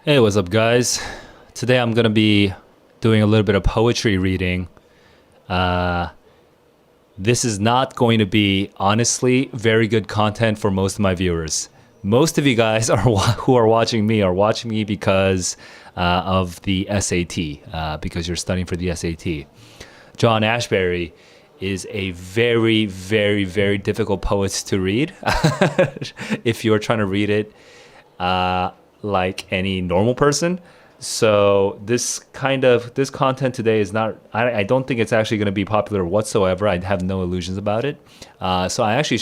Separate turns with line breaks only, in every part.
Hey, what's up, guys? Today I'm gonna be doing a little bit of poetry reading. Uh, this is not going to be, honestly, very good content for most of my viewers. Most of you guys who are watching me because of the SAT, because you're studying for the SAT. John Ashbery is a very, very, very difficult poet to read if you're trying to read it like any normal person. So this content today is not. I don't think it's actually going to be popular whatsoever. I have no illusions about it. So I actually,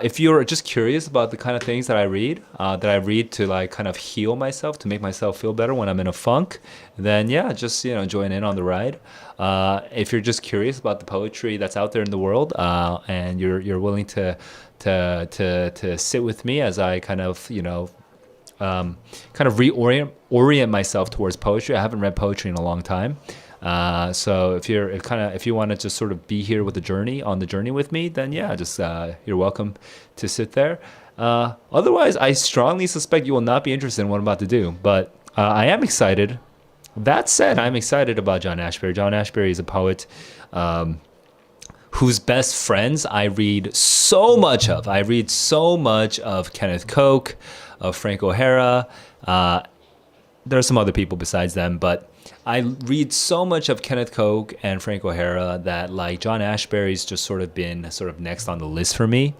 if you're just curious about the kind of things that I read to like kind of heal myself, to make myself feel better when I'm in a funk, then yeah, just join in on the ride. If you're just curious about the poetry that's out there in the world, and you're willing to sit with me as I kind of orient myself towards poetry. I haven't read poetry in a long time. So if you want to just sort of be here with on the journey with me, then yeah, just you're welcome to sit there. Otherwise, I strongly suspect you will not be interested in what I'm about to do. But I am excited. That said, I'm excited about John Ashbery. John Ashbery is a poet whose best friends I read so much of. I read so much of Kenneth Koch, of Frank O'Hara. There are some other people besides them, but I read so much of Kenneth Koch and Frank O'Hara that like John Ashbery's just sort of been sort of next on the list for me.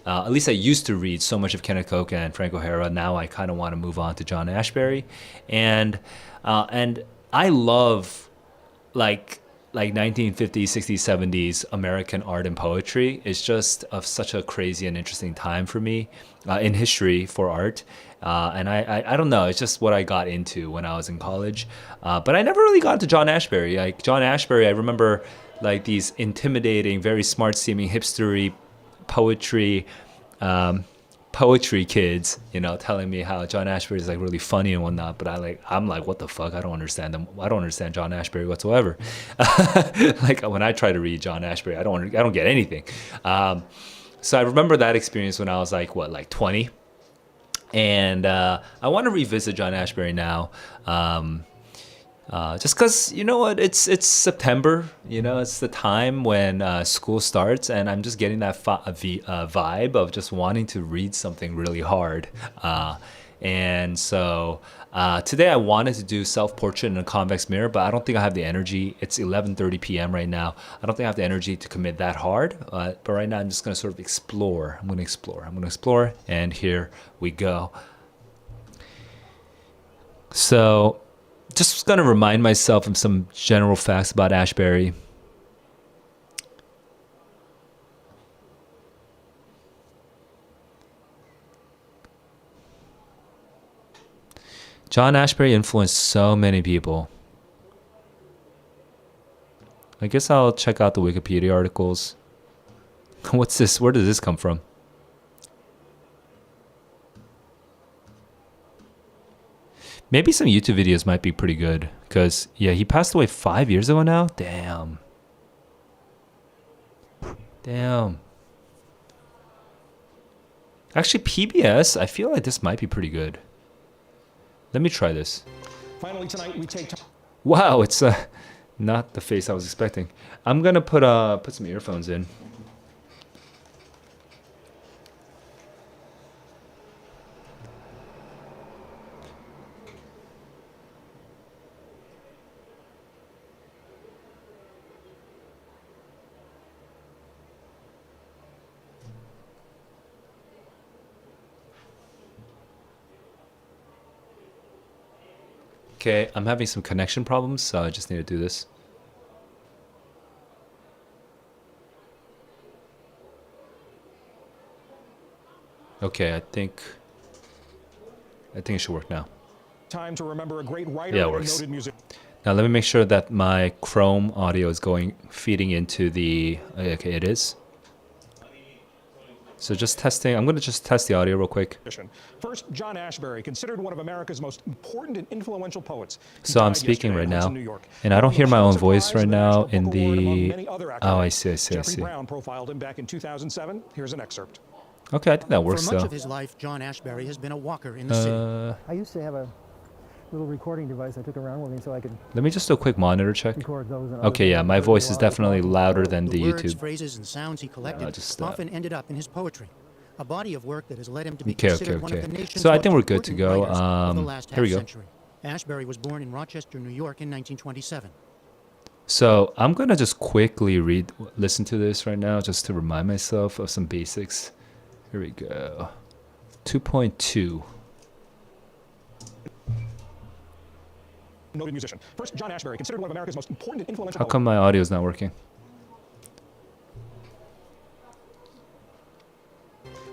At least I used to read so much of Kenneth Koch and Frank O'Hara. Now I kind of want to move on to John Ashbery, and I love like 1950s, 60s, 70s American art and poetry. Is just of such a crazy and interesting time for me in history for art. And I don't know, it's just what I got into when I was in college. But I never really got into John Ashbery. Like John Ashbery, I remember like these intimidating, very smart seeming hipstery poetry poetry kids, telling me how John Ashbery is like really funny and whatnot. But I'm like, what the fuck? I don't understand them. I don't understand John Ashbery whatsoever. Like when I try to read John Ashbery, I don't get anything. So I remember that experience when I was like 20, and I want to revisit John Ashbery now. Just because you know what, it's September. It's the time when school starts, and I'm just getting that vibe of just wanting to read something really hard. And so today I wanted to do self-portrait in a convex mirror, but I don't think I have the energy. It's 11:30 p.m. right now. I don't think I have the energy to commit that hard. But right now I'm just gonna sort of explore. I'm gonna explore, and here we go. So, just going to remind myself of some general facts about Ashbery. John Ashbery influenced so many people. I guess I'll check out the Wikipedia articles. What's this? Where does this come from? Maybe some YouTube videos might be pretty good. Because, yeah, he passed away 5 years ago now? Damn. Actually, PBS, I feel like this might be pretty good. Let me try this.
Finally tonight, we take time.
Wow, it's not the face I was expecting. I'm going to put some earphones in. Okay, I'm having some connection problems, so I just need to do this. Okay, I think it should work now.
Time to remember a great writer
Yeah, it
and
works.
noted music.
Now let me make sure that my Chrome audio is feeding into the. Okay, it is. So just testing. I'm going to just test the audio real quick.
First, John Ashbery, considered one of America's most important and influential poets.
So I'm speaking right now, and I don't hear my own voice right now in the. Oh, I see.
Jeffrey Brown profiled him back in 2007. Here's an excerpt.
Okay, I think that works
For much
though.
of his life, John Ashbery has been a walker in the city.
I used to have a
little recording device I took around with me so I could
Let me just do a quick monitor check.
record those. And
Okay, yeah, my voice is definitely louder than the
words,
YouTube.
phrases, and sounds he collected
just,
often ended up in his poetry, a body of work that has led him to be
Okay,
considered one of the nation's
So I
most
think we're good to
important
go.
writers of the last
Here we go.
half-century. Ashbery was born in Rochester, New York in 1927.
So I'm gonna just quickly listen to this right now, just to remind myself of some basics. Here we go. 2.2.
Noted musician. First, John Ashbery, considered one of America's most important and influential
How come my audio is not working?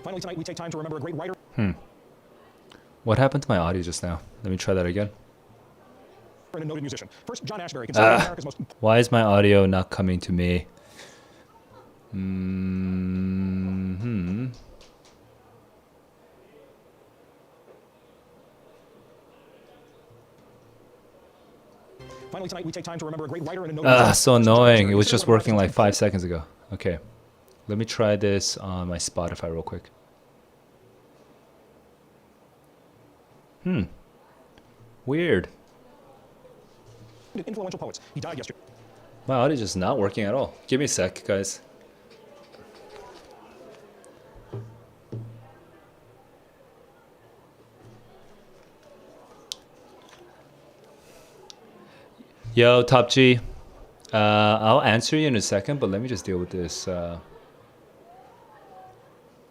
Finally, tonight we take time to remember a great writer.
What happened to my audio just now? Let me try that again.
And a noted musician. First, John Ashbery, considered one of America's most
Why is my audio not coming to me? Hmm.
Finally, tonight we take time to remember a great writer and a noted musician.
So
First, John
annoying.
Ashbery,
It was just
considered one of
working like
America's
5 seconds ago. Okay. Let me try this on my Spotify real quick. Weird.
most influential poets. He died yesterday.
My audio is just not working at all. Give me a sec, guys. Yo, Top G. I'll answer you in a second, but let me just deal with this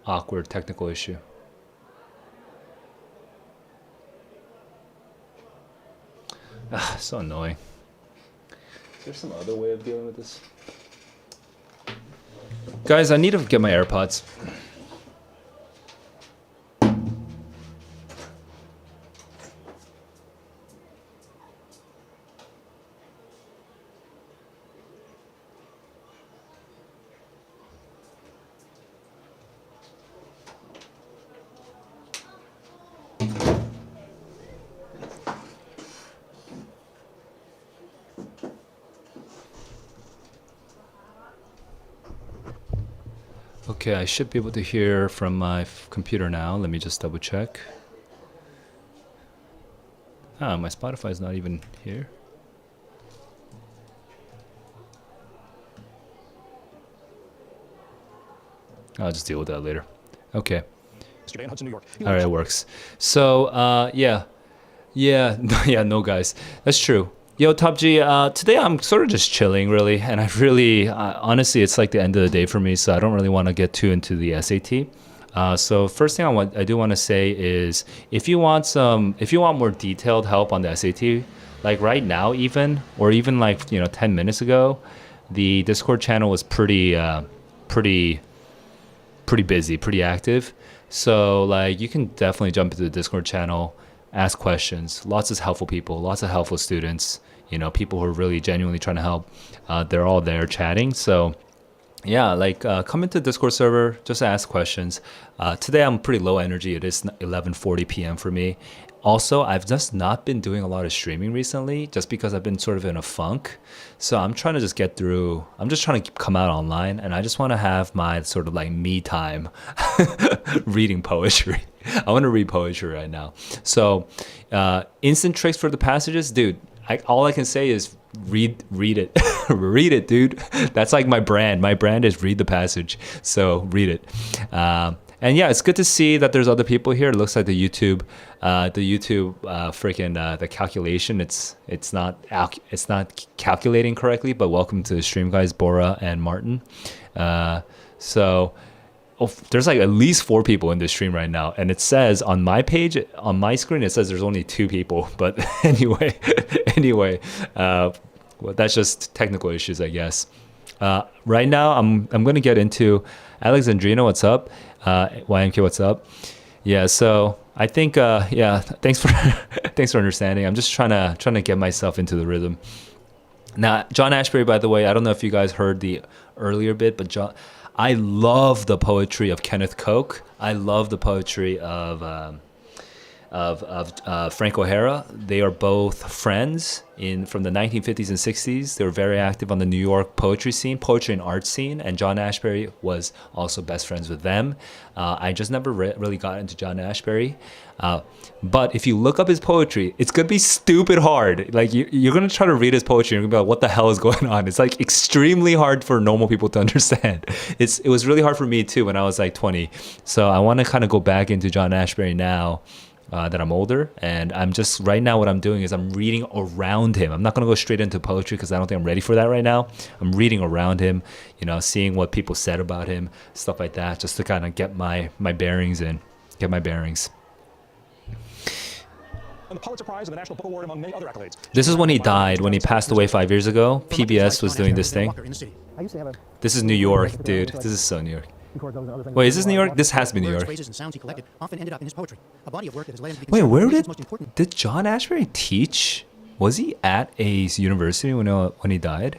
awkward technical issue. So annoying. Is there some other way of dealing with this? Guys, I need to get my AirPods. Okay, I should be able to hear from my computer now. Let me just double check. Ah, my Spotify is not even here. I'll just deal with that later. Okay.
Yesterday in Hudson, New York.
All right, it works. So, yeah, no, guys, that's true. Yo, Top G, today I'm sort of just chilling, really, and I really, honestly, it's like the end of the day for me, so I don't really want to get too into the SAT. So first thing I do want to say is, if you want more detailed help on the SAT, like right now, or even like 10 minutes ago, the Discord channel was pretty busy, pretty active. So like you can definitely jump into the Discord channel, ask questions. Lots of helpful people, lots of helpful students. People who are really genuinely trying to help. They're all there chatting. So yeah, like come into the Discord server, just ask questions. Today I'm pretty low energy. It is 11:40 p.m. for me. Also, I've just not been doing a lot of streaming recently just because I've been sort of in a funk. So I'm trying to just get through. I'm just trying to come out online, and I just want to have my sort of like me time reading poetry. I want to read poetry right now. So instant tricks for the passages, dude. All I can say is read it. Read it, dude. That's like my brand. My brand is read the passage. So read it. And yeah, it's good to see that there's other people here. It looks like the YouTube the calculation, it's not calculating correctly. But welcome to the stream, guys, Bora and Martin. There's like at least 4 people in this stream right now, and it says on my page, on my screen, it says there's only 2 people. But anyway, well, that's just technical issues, I guess. Right now, I'm gonna get into Alexandrina. What's up? YMK, what's up? Yeah, so I think thanks for thanks for understanding. I'm just trying to get myself into the rhythm. Now, John Ashbery, by the way, I don't know if you guys heard the earlier bit, but I love the poetry of Kenneth Koch. I love the poetry of Frank O'Hara. They are both friends from the 1950s and 60s. They were very active on the New York poetry scene, poetry and art scene, and John Ashbery was also best friends with them. I just never really got into John Ashbery. But if you look up his poetry, it's gonna be stupid hard. Like you're gonna try to read his poetry and you're gonna be like, what the hell is going on? It's like extremely hard for normal people to understand. It was really hard for me too when I was like 20. So I want to kind of go back into John Ashbery now that I'm older, and I'm just right now what I'm doing is I'm reading around him. I'm not gonna go straight into poetry because I don't think I'm ready for that right now. I'm reading around him, seeing what people said about him, stuff like that, just to kind of get my bearings in, get my bearings.
And the Pulitzer Prize and the National Book Award, among many other accolades.
This is when he died, when he passed away 5 years ago. PBS was doing this thing.
I used to have a
This is New York, dude. This is so New York.
record those and other things.
Wait, is this New York? This has to be New
Words,
York.
phrases, and sounds he collected often ended up in his poetry. A body of work that has led him to be
Wait,
considered
where
one of his
did
most important.
did John Ashbery teach? Was he at a university when he died?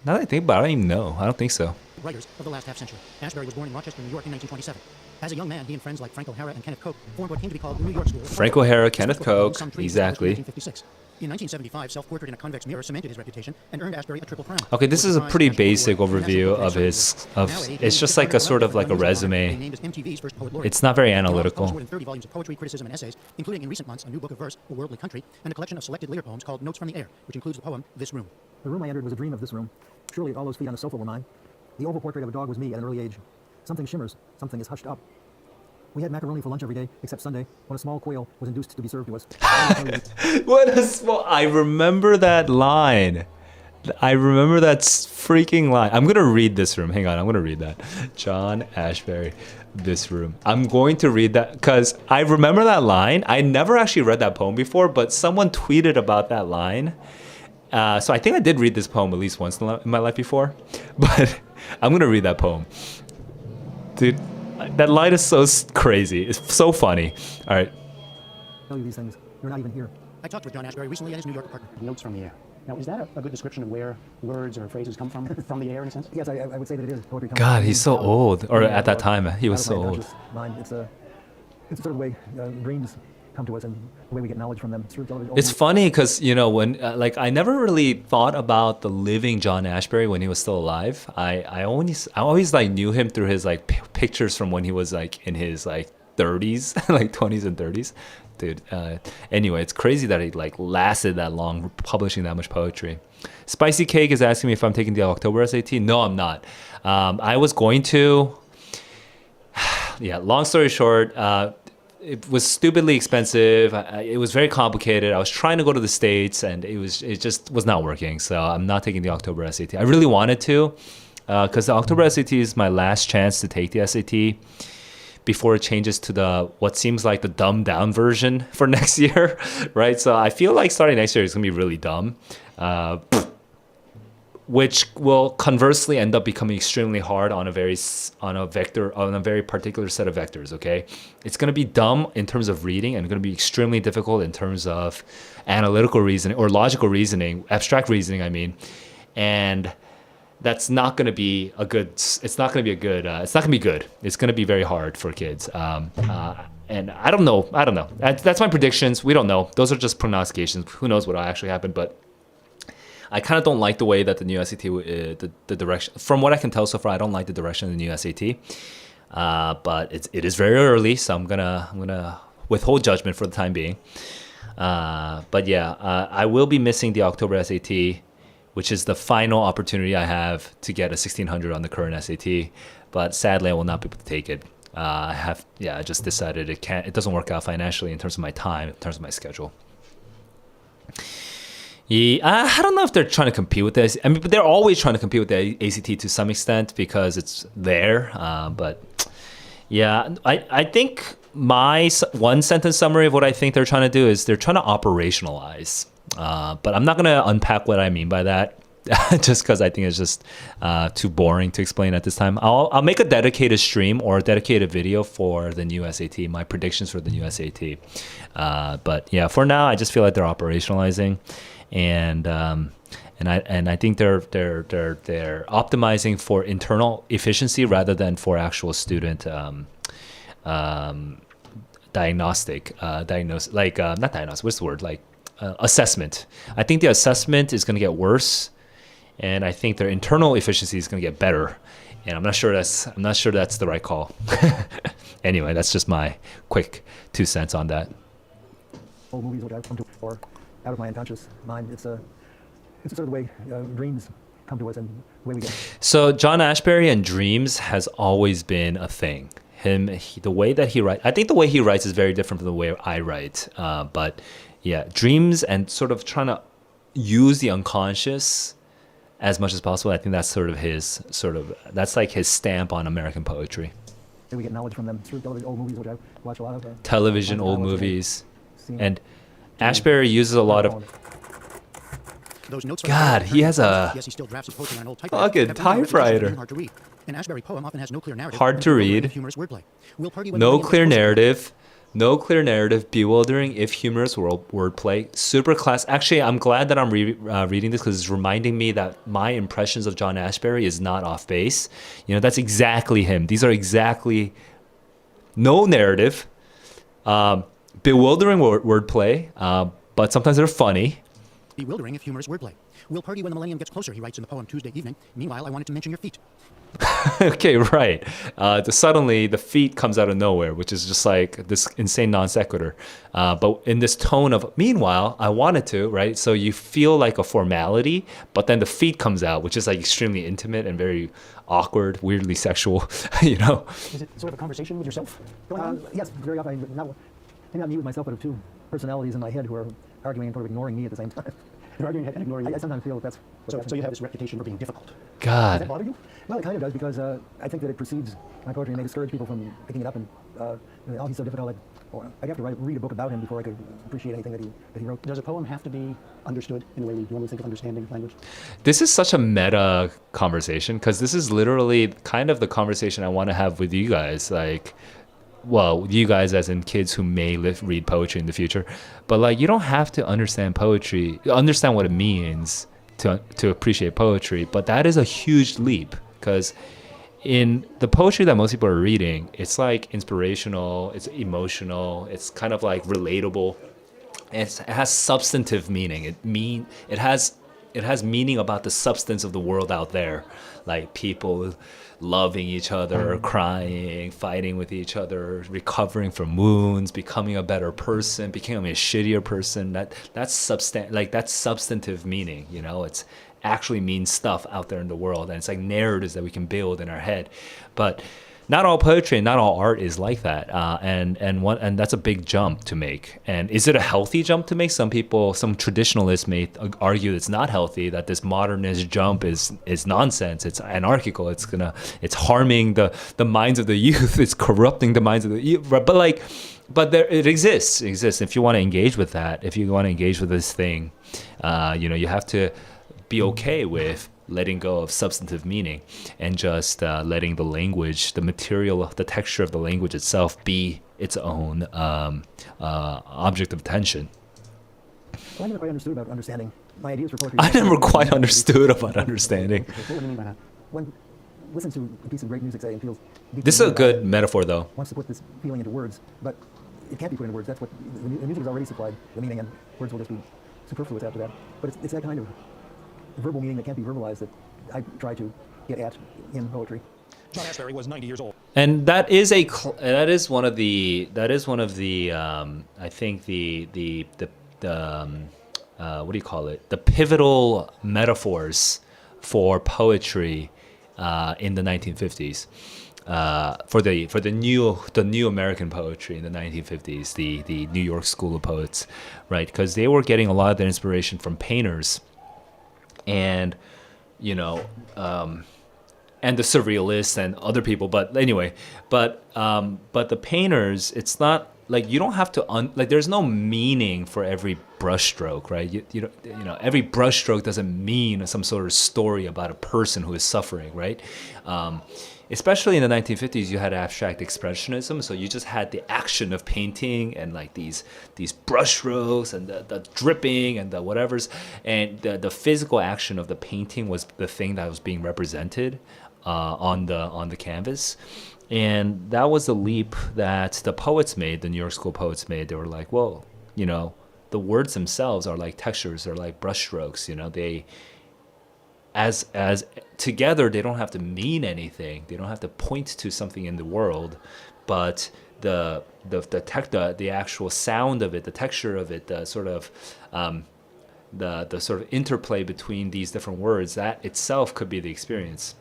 Now that I think about it, I don't even know. I don't think so.
Writers of the last half century. Ashbery was born in Rochester, New York in 1927. As a young man, he and friends like Frank O'Hara and Kenneth Koch formed what came to be called the New York School.
Frank O'Hara, Kenneth Koch,
Some trees
exactly.
in 1956. In 1975, self-portrait in a convex mirror cemented his reputation and earned Ashbery a triple crown.
Okay, this is a
Prize,
pretty
National
basic
Award,
overview
National
of
Book
his.
Award. Now at 18,
It's just
he's
like a sort of
honored
like a
for his honor, being
resume.
named as MTV's first poet laureate.
It's not very
He also
analytical.
published more than 30 volumes of poetry, criticism, and essays, including in recent months a new book of verse, A Worldly Country, and a collection of selected later poems called Notes from the Air, which includes the poem This Room.
The room I entered was a dream of this room. Surely all those feet on the sofa were mine. The oval portrait of a dog was me at an early age. Something shimmers, something is hushed up. We had macaroni for lunch every day, except Sunday, when a small quail was induced to be served to us.
What a small. I remember that line. I remember that freaking line. I'm going to read This Room. Hang on. I'm going to read that. John Ashbery, This Room. I'm going to read that because I remember that line. I never actually read that poem before, but someone tweeted about that line. So I think I did read this poem at least once in my life before. But I'm going to read that poem. Dude, that line is so crazy. It's so funny. All right.
Tell you these things. You're not even here.
I talked with John Ashbery recently at his New York apartment.
Notes from the air. Now, is that a good description of where words or phrases come from the air, in a sense?
Yes, I would say that it is. Poetry comes
God,
from
he's so
out of-
old. Or
out
at that
of-
time, he was
out
so
of my
old.
unconscious mind. It's a sort of way dreams come to us and the way we get knowledge from them. It's, sort of
It's funny because when I never really thought about the living John Ashbery when he was still alive. I always like knew him through his like pictures from when he was like in his like 30s, like 20s and 30s. Dude. Anyway, it's crazy that he like lasted that long publishing that much poetry. Spicy Cake is asking me if I'm taking the October SAT. No, I'm not. I was going to. Yeah. Long story short. It was stupidly expensive. It was very complicated. I was trying to go to the States, and it just was not working. So I'm not taking the October SAT. I really wanted to, because the October SAT is my last chance to take the SAT before it changes to what seems like the dumbed down version for next year, right? So I feel like starting next year is gonna be really dumb. Which will conversely end up becoming extremely hard on a very particular set of vectors. Okay, it's going to be dumb in terms of reading and going to be extremely difficult in terms of analytical reasoning or logical reasoning, abstract reasoning. I mean, and that's not going to be a good. It's not going to be a good. It's not going to be good. It's going to be very hard for kids. And I don't know. That's my predictions. We don't know. Those are just prognostications. Who knows what will actually happen? But I kind of don't like the way that the new SAT, the direction, from what I can tell so far, I don't like the direction of the new SAT. But it is very early, so I'm gonna withhold judgment for the time being. But yeah, I will be missing the October SAT, which is the final opportunity I have to get a 1600 on the current SAT. But sadly, I will not be able to take it. I just decided it doesn't work out financially in terms of my time, in terms of my schedule. Yeah, I don't know if they're trying to compete with this. I mean, but they're always trying to compete with the ACT to some extent because it's there. But yeah, I think my one sentence summary of what I think they're trying to do is they're trying to operationalize. But I'm not going to unpack what I mean by that. Just because I think it's just too boring to explain at this time. I'll make a dedicated stream or a dedicated video for the new SAT, my predictions for the new SAT. But yeah, for now, I just feel like they're operationalizing. And I think they're optimizing for internal efficiency rather than for actual student not diagnostic. What's the word? Like assessment. I think the assessment is going to get worse, and I think their internal efficiency is going to get better. And I'm not sure that's the right call. Anyway, that's just my quick 2 cents on that.
Old movies which I've come to, or out of my unconscious mind. It's sort of the way dreams come to us and the way we get.
So John Ashbery and dreams has always been a thing. The way that he writes, I think the way he writes is very different from the way I write. But yeah, dreams and sort of trying to use the unconscious as much as possible. I think that's that's like his stamp on American poetry.
We get knowledge from them through television, old movies, which I watch a lot of.
Television, old movies, and Ashbery uses a lot of.
Those notes
God, he has a
yes, he still drafts his poetry on an old
fucking typewriter.
Hard to read. An Ashbery poem often has no clear narrative.
Hard to read.
Humorous wordplay.
No clear narrative. No clear narrative, bewildering if humorous wordplay, super class. Actually, I'm glad that I'm reading this because it's reminding me that my impressions of John Ashbery is not off base. You know, that's exactly him. These are exactly no narrative, bewildering wordplay, but sometimes they're funny.
Bewildering if humorous wordplay. We'll party when the millennium gets closer, he writes in the poem Tuesday Evening. Meanwhile, I wanted to mention your feet.
Okay, right. Suddenly the feet comes out of nowhere, which is just like this insane non sequitur. But in this tone of, meanwhile, I wanted to, right? So you feel like a formality, but then the feet comes out, which is like extremely intimate and very awkward, weirdly sexual, you know?
Is it sort of a conversation with yourself going on?
Yes, very often. Maybe not me with myself, but of two personalities in my head who are arguing and sort of ignoring me at the same time.
They're arguing and ignoring you.
I sometimes feel that's
So you have this reputation for being difficult. Does that
God.
bother you?
Well, it kind of does because I think that it precedes my poetry and may discourage people from picking it up and oh, he's so difficult. I'd have to read a book about him before I could appreciate anything that he wrote.
Does a poem have to be understood in the way we normally think of understanding language?
This is such a meta conversation because this is literally kind of the conversation I want to have with you guys. Like, well, you guys as in kids who may read poetry in the future, but like you don't have to understand poetry, understand what it means to appreciate poetry, but that is a huge leap because in the poetry that most people are reading, it's like inspirational, it's emotional, it's kind of like relatable, it has substantive meaning. It has meaning about the substance of the world out there, like people loving each other, crying, fighting with each other, recovering from wounds, becoming a better person, becoming a shittier person. That's substantive meaning, you know. It's actually means stuff out there in the world, and it's like narratives that we can build in our head. But not all poetry and not all art is like that, and that's a big jump to make. And is it a healthy jump to make? Some traditionalists may argue it's not healthy, that this modernist jump is nonsense. It's anarchical. It's harming the minds of the youth. It's corrupting the minds of the youth. But it exists. If you want to engage with that, if you want to engage with this thing, you have to be okay with letting go of substantive meaning and just letting the language, the material, the texture of the language itself be its own object of attention.
Well, I never quite understood about understanding. My ideas for poetry.
I never quite understood about understanding.
What do you mean by that?
When listen to a piece of great music, say, and feels
This is a good metaphor, though.
wants to put this feeling into words, but it can't be put into words. That's what the music has already supplied the meaning, and words will just be superfluous after that. But it's that kind of verbal meaning that can't be verbalized that I try to get at in poetry.
John Ashbery was 90 years old.
And that is one of the I think the what do you call it? The pivotal metaphors for poetry in the 1950s. For the new American poetry in the 1950s, the New York School of Poets, right? Because they were getting a lot of their inspiration from painters, and and the surrealists and other people. But anyway, but the painters, it's not like you don't have to there's no meaning for every brushstroke, right? You know every brushstroke doesn't mean some sort of story about a person who is suffering, right? Especially in the 1950s, you had abstract expressionism, so you just had the action of painting and like these brushstrokes and the dripping and the whatevers, and the physical action of the painting was the thing that was being represented on the canvas. And that was the leap that the poets made, the New York School poets made. They were like, well, the words themselves are like textures, they're like brushstrokes, they as together they don't have to mean anything. They don't have to point to something in the world, but the actual sound of it, the texture of it, the sort of the sort of interplay between these different words, that itself could be the experience.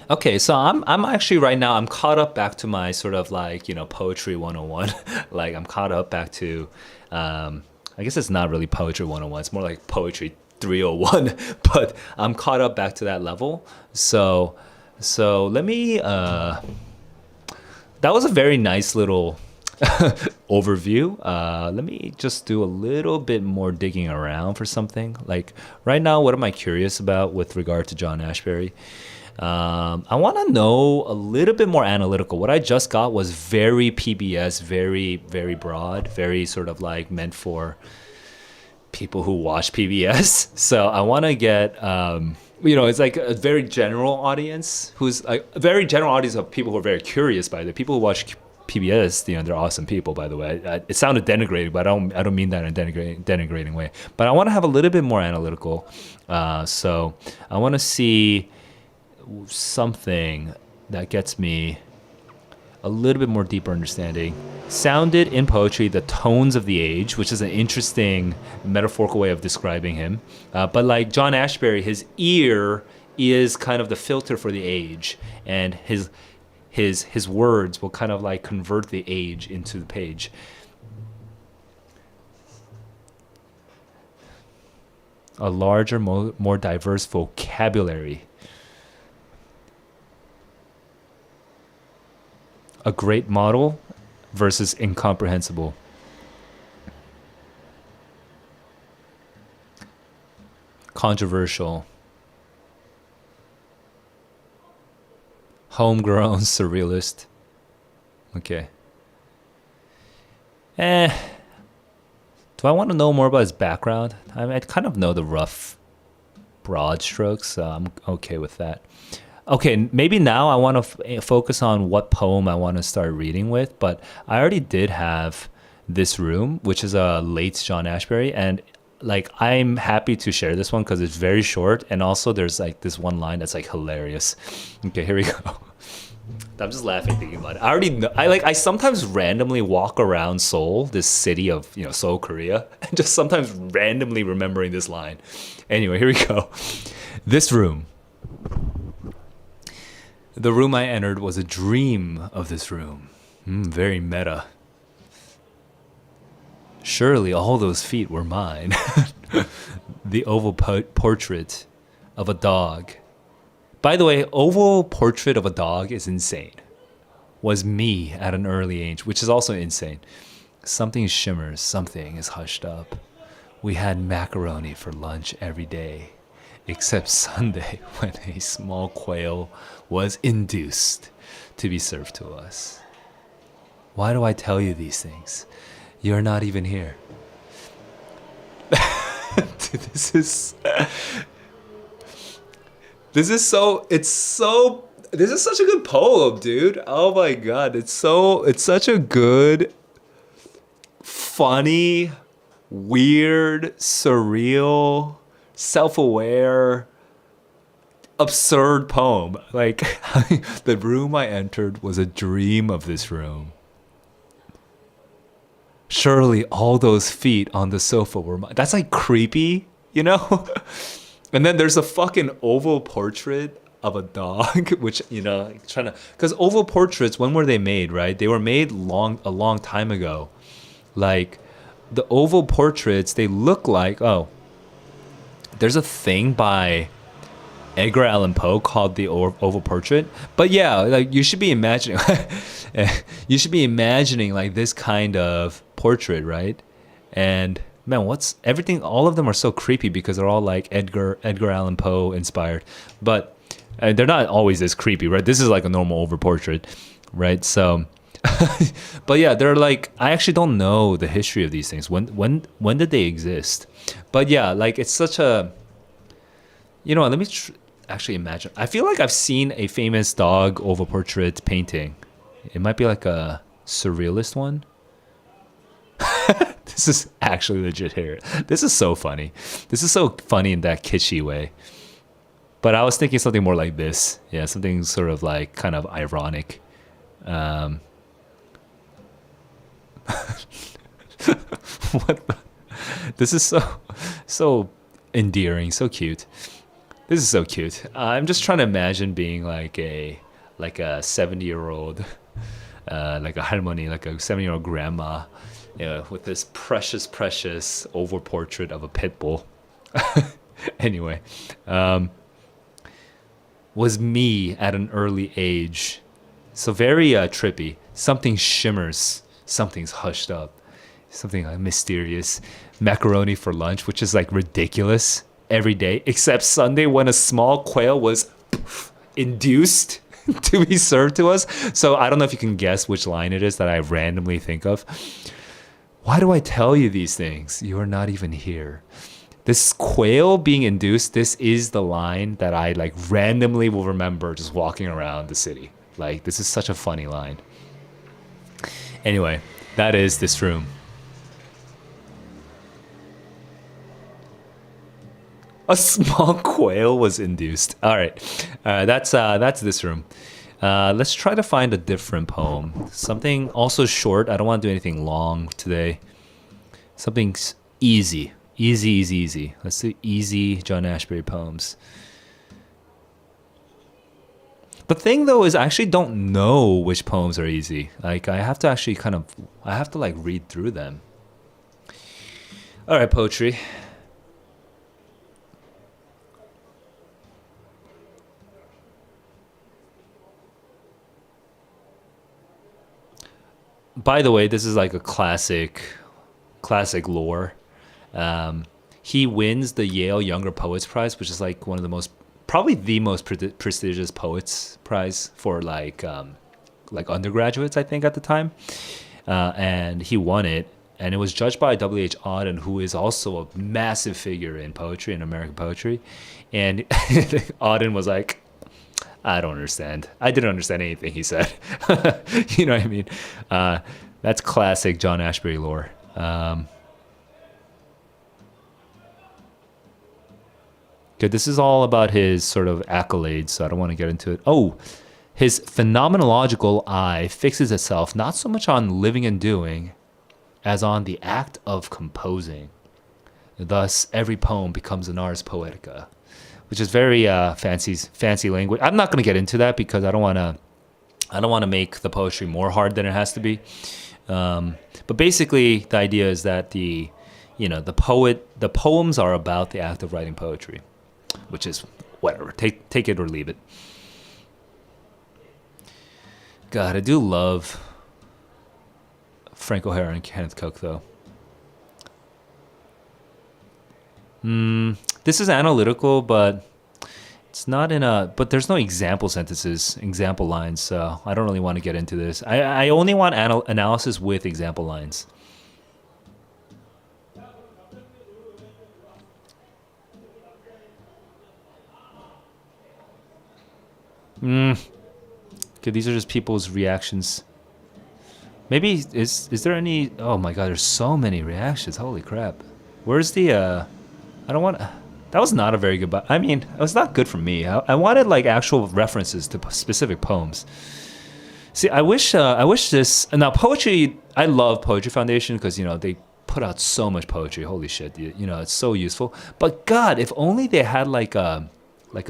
Okay, so I'm actually right now I'm caught up back to my sort of like poetry 101. Like I'm caught up back to I guess it's not really poetry 101. It's more like poetry 301. But I'm caught up back to that level. So let me. That was a very nice little overview. Let me just do a little bit more digging around for something. Like right now, what am I curious about with regard to John Ashbery? I want to know a little bit more analytical. What I just got was very PBS, very, very broad, very sort of like meant for people who watch PBS. So I want to get, it's like a very general audience who's like a very general audience of people who are very curious by the people who watch PBS. They're awesome people, by the way. It sounded denigrating, but I don't mean that in a denigrating way. But I want to have a little bit more analytical. So I want to see something that gets me a little bit more deeper understanding. Sounded in poetry the tones of the age, which is an interesting metaphorical way of describing him. But like John Ashbery, his ear is kind of the filter for the age, and his words will kind of like convert the age into the page. A larger, more diverse vocabulary. A great model versus incomprehensible. Controversial. Homegrown surrealist. Okay. Do I want to know more about his background? I kind of know the rough, broad strokes, so I'm okay with that. Okay, maybe now I want to focus on what poem I want to start reading with, but I already did have This Room, which is a late John Ashbery, and like I'm happy to share this one because it's very short, and also there's like this one line that's like hilarious. Okay, here we go. I'm just laughing thinking about it. I already know. I sometimes randomly walk around Seoul, this city of Seoul, Korea, and just sometimes randomly remembering this line. Anyway, here we go. This room. The room I entered was a dream of this room. Very meta. Surely all those feet were mine. The oval portrait of a dog. By the way, oval portrait of a dog is insane. Was me at an early age, which is also insane. Something shimmers, something is hushed up. We had macaroni for lunch every day, except Sunday when a small quail was induced to be served to us. Why do I tell you these things? You're not even here. Dude, this is such a good poem, dude. Oh my god, it's such a good, funny, weird, surreal, self-aware, absurd poem. Like, the room I entered was a dream of this room. Surely all those feet on the sofa were mine. That's like creepy, And then there's a fucking oval portrait of a dog, which, because oval portraits, when were they made, right? They were made a long time ago. Like, the oval portraits, they look like, there's a thing by Edgar Allan Poe called the oval portrait. But yeah, like you should be imagining like this kind of portrait, right? And man, all of them are so creepy because they're all like Edgar Allan Poe inspired. But they're not always as creepy, right? This is like a normal oval portrait, right? So but yeah, they're like, I actually don't know the history of these things. When did they exist? But yeah, like it's such a, actually imagine. I feel like I've seen a famous dog over portrait painting. It might be like a surrealist one. This is actually legit here. This is so funny. This is so funny in that kitschy way. But I was thinking something more like this. Yeah, something sort of like kind of ironic. What? This is so endearing, so cute. This is so cute. I'm just trying to imagine being like a 70-year-old, like a harmony, like a 70-year-old grandma, with this precious over portrait of a pit bull. Anyway, was me at an early age. So very trippy. Something shimmers. Something's hushed up. Something like mysterious. Macaroni for lunch, which is like ridiculous every day, except Sunday when a small quail was induced to be served to us. So I don't know if you can guess which line it is that I randomly think of. Why do I tell you these things? You are not even here. This quail being induced, this is the line that I like randomly will remember just walking around the city. Like, this is such a funny line. Anyway, that is this room. A small quail was induced. All right, that's this room. Let's try to find a different poem. Something also short. I don't want to do anything long today. Something easy. Easy. Let's do easy John Ashbery poems. The thing though is I actually don't know which poems are easy. Like I have to actually like read through them. All right, poetry. By the way, this is like a classic lore. He wins the Yale Younger Poets Prize, which is like one of the probably the most prestigious poets prize for like undergraduates, I think, at the time. And he won it, and it was judged by W.H. Auden, who is also a massive figure in poetry, in American poetry. And Auden was like, I don't understand. I didn't understand anything he said. You know what I mean? That's classic John Ashbery lore. Good. This is all about his sort of accolades, so I don't want to get into it. Oh, his phenomenological eye fixes itself not so much on living and doing as on the act of composing. Thus, every poem becomes an ars poetica, which is very fancy language. I'm not going to get into that because I don't want to make the poetry more hard than it has to be. But basically, the idea is that the poems are about the act of writing poetry, which is whatever. Take it or leave it. God, I do love Frank O'Hara and Kenneth Cook, though. This is analytical, but it's not but there's no example lines, so I don't really want to get into this. I only want analysis with example lines. Okay, these are just people's reactions. Maybe, is there any... Oh my god, there's so many reactions. Holy crap. Where's the... I don't want... That was not a very good... I mean, it was not good for me. I wanted, like, actual references to specific poems. See, I wish this... Now, poetry... I love Poetry Foundation because, they put out so much poetry. Holy shit. It's so useful. But, God, if only they had, like a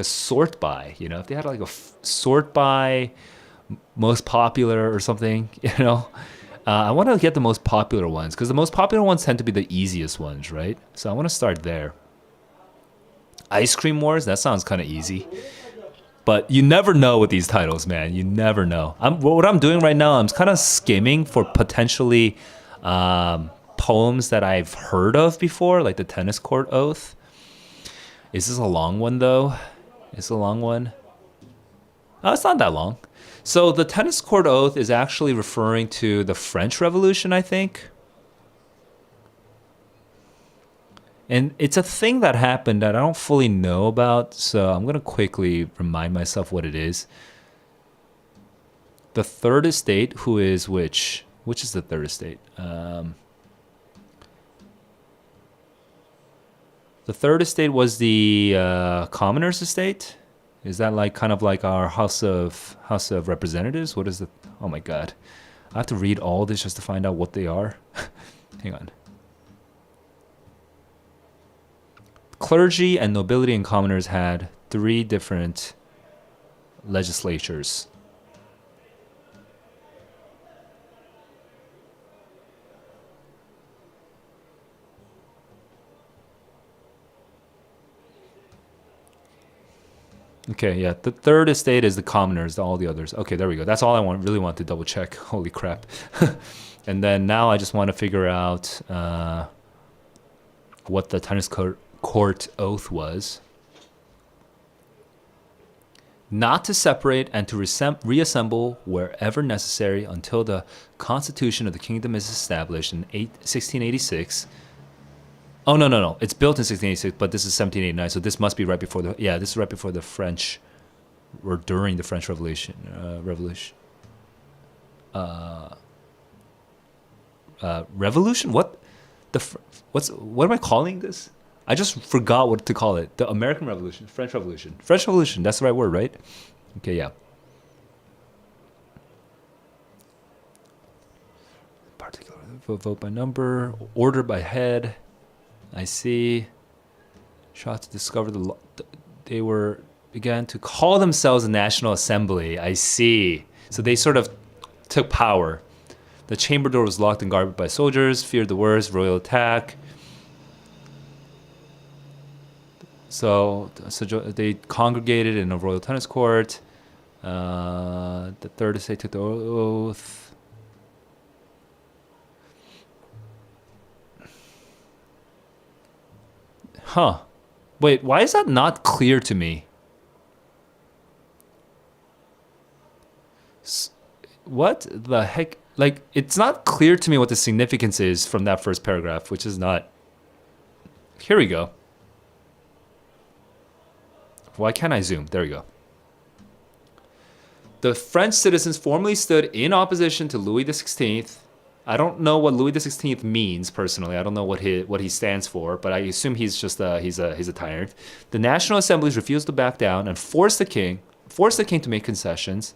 sort by, if they had, like, a sort by most popular or something, I want to get the most popular ones because the most popular ones tend to be the easiest ones, right? So I want to start there. Ice Cream Wars, that sounds kind of easy. But you never know with these titles, man. You never know. What I'm doing right now, I'm kind of skimming for potentially poems that I've heard of before, like the Tennis Court Oath. Is this a long one, though? It's a long one. Oh, it's not that long. So the Tennis Court Oath is actually referring to the French Revolution, I think. And it's a thing that happened that I don't fully know about, so I'm going to quickly remind myself what it is. The third estate, who is which? Which is the third estate? The third estate was the commoners' estate. Is that like kind of like our House of Representatives? What is the? Oh my God, I have to read all this just to find out what they are. Hang on. Clergy and nobility and commoners had 3 different legislatures. Okay, yeah. The third estate is the commoners, all the others. Okay, there we go. That's all I really want to double check. Holy crap. And then now I just want to figure out what the tennis court oath was. Not to separate and to reassemble wherever necessary until the Constitution of the Kingdom is established in 1686. Oh, no. It's built in 1686, but this is 1789, so this must be right before the... Yeah, this is right before the French... or during the French Revolution. Revolution? What? What am I calling this? I just forgot what to call it. The American Revolution. French Revolution. French Revolution, that's the right word, right? Okay, yeah. Particular vote by number. Order by head. I see. Shot to discover they began to call themselves a National Assembly. I see. So they sort of took power. The chamber door was locked and guarded by soldiers. Feared the worst. Royal attack. So they congregated in a royal tennis court. The third estate took the oath. Huh. Wait, why is that not clear to me? What the heck? Like, it's not clear to me what the significance is from that first paragraph, which is not... Here we go. Why can't I zoom? There we go. The French citizens formally stood in opposition to Louis XVI. I don't know what Louis XVI means personally. I don't know what he stands for, but I assume he's just he's a tyrant. The National Assemblies refused to back down and forced the king to make concessions.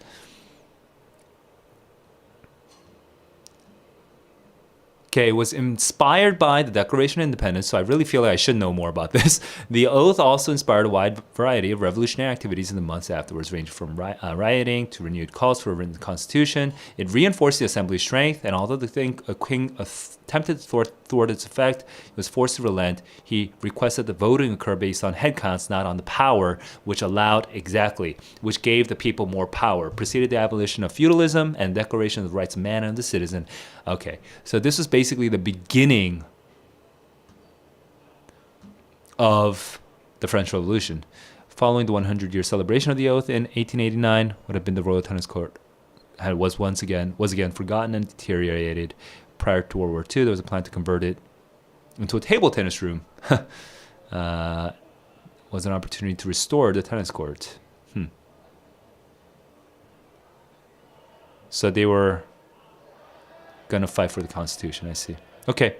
Okay, it was inspired by the Declaration of Independence, so I really feel like I should know more about this. The oath also inspired a wide variety of revolutionary activities in the months afterwards, ranging from rioting to renewed calls for a written constitution. It reinforced the assembly's strength, and although the king attempted to thwart its effect, he was forced to relent. He requested the voting occur based on head counts, not on the power, which gave the people more power. Preceded the abolition of feudalism and declaration of the rights of man and the citizen. Okay, so this is basically the beginning of the French Revolution. Following the 100-year celebration of the oath in 1889, what had been the Royal Tennis Court was again forgotten and deteriorated. Prior to World War II, there was a plan to convert it into a table tennis room. Was an opportunity to restore the tennis court. So they were gonna fight for the Constitution. I see. Okay,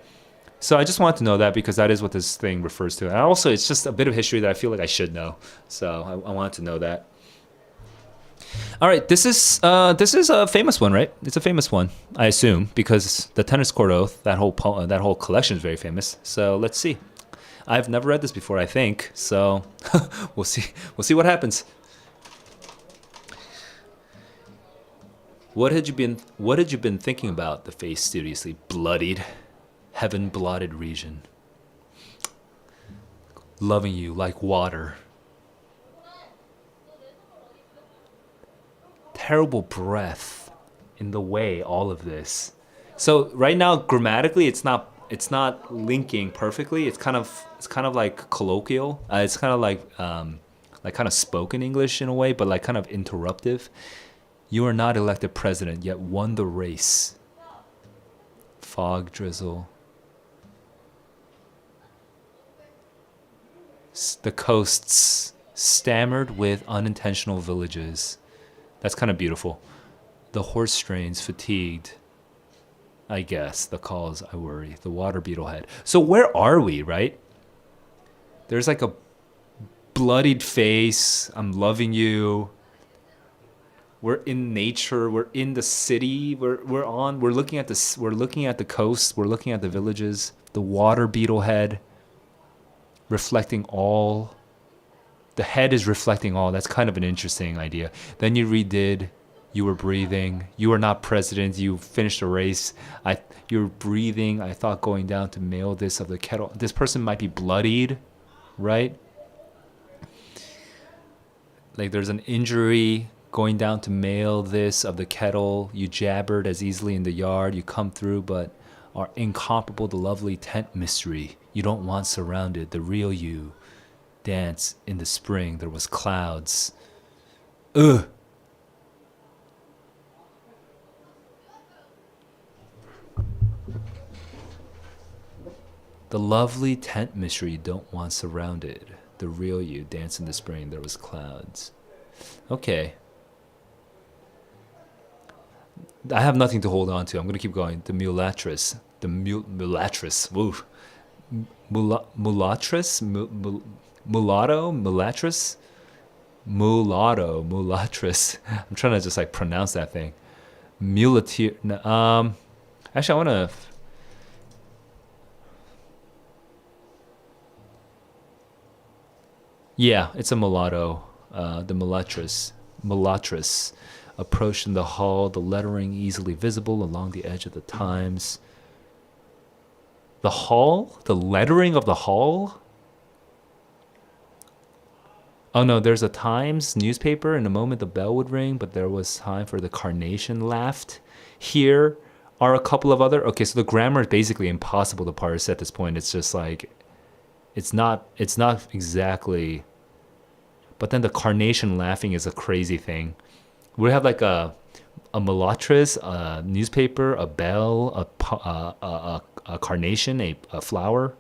so I just wanted to know that because that is what this thing refers to. And also, it's just a bit of history that I feel like I should know. So I wanted to know that. All right, this is a famous one, right? It's a famous one, I assume, because the Tennis Court Oath, that whole collection is very famous. So let's see. I've never read this before, I think. So we'll see. We'll see what happens. What had you been thinking about? The face studiously bloodied, heaven-blotted region, loving you like water. Terrible breath in the way, all of this. So right now, grammatically, it's not linking perfectly. It's kind of like colloquial. It's kind of like kind of spoken English in a way, but like kind of interruptive. You are not elected president, yet won the race. Fog, drizzle. The coasts stammered with unintentional villages. That's kind of beautiful. The horse strains fatigued. I guess. The calls I worry. The water beetle head. So where are we, right? There's like a bloodied face. I'm loving you. We're in nature. We're in the city. We're looking at this. We're looking at the coast. We're looking at the villages. The water beetle head, reflecting all. The head is reflecting all. That's kind of an interesting idea. Then you redid. You were breathing. You were not president. You finished a race. You were breathing. I thought going down to mail this of the kettle. This person might be bloodied, right? Like there's an injury. Going down to mail this of the kettle. You jabbered as easily in the yard. You come through, but are incomparable. The lovely tent mystery. You don't want surrounded. The real you. Dance in the spring. There was clouds. Ugh. The lovely tent mystery you don't want surrounded. The real you. Dance in the spring. There was clouds. Okay. I have nothing to hold on to. I'm going to keep going. The mulatress. The mulatress. Woo. Mulatress? Mulatto? Mulatress? Mulatto. Mulatress. I'm trying to just like pronounce that thing. Muleteer. Actually, I want to... Yeah, it's a mulatto. The mulatress. Mulatress. Approached in the hall, the lettering easily visible along the edge of the Times. The hall? The lettering of the hall? Oh no, there's a Times newspaper. In a moment the bell would ring, but there was time for the carnation laughed. Here are a couple of other... Okay, so the grammar is basically impossible to parse at this point. It's just like... It's not exactly... But then the carnation laughing is a crazy thing. We have like a mulatress, a newspaper, a bell, a carnation, a flower,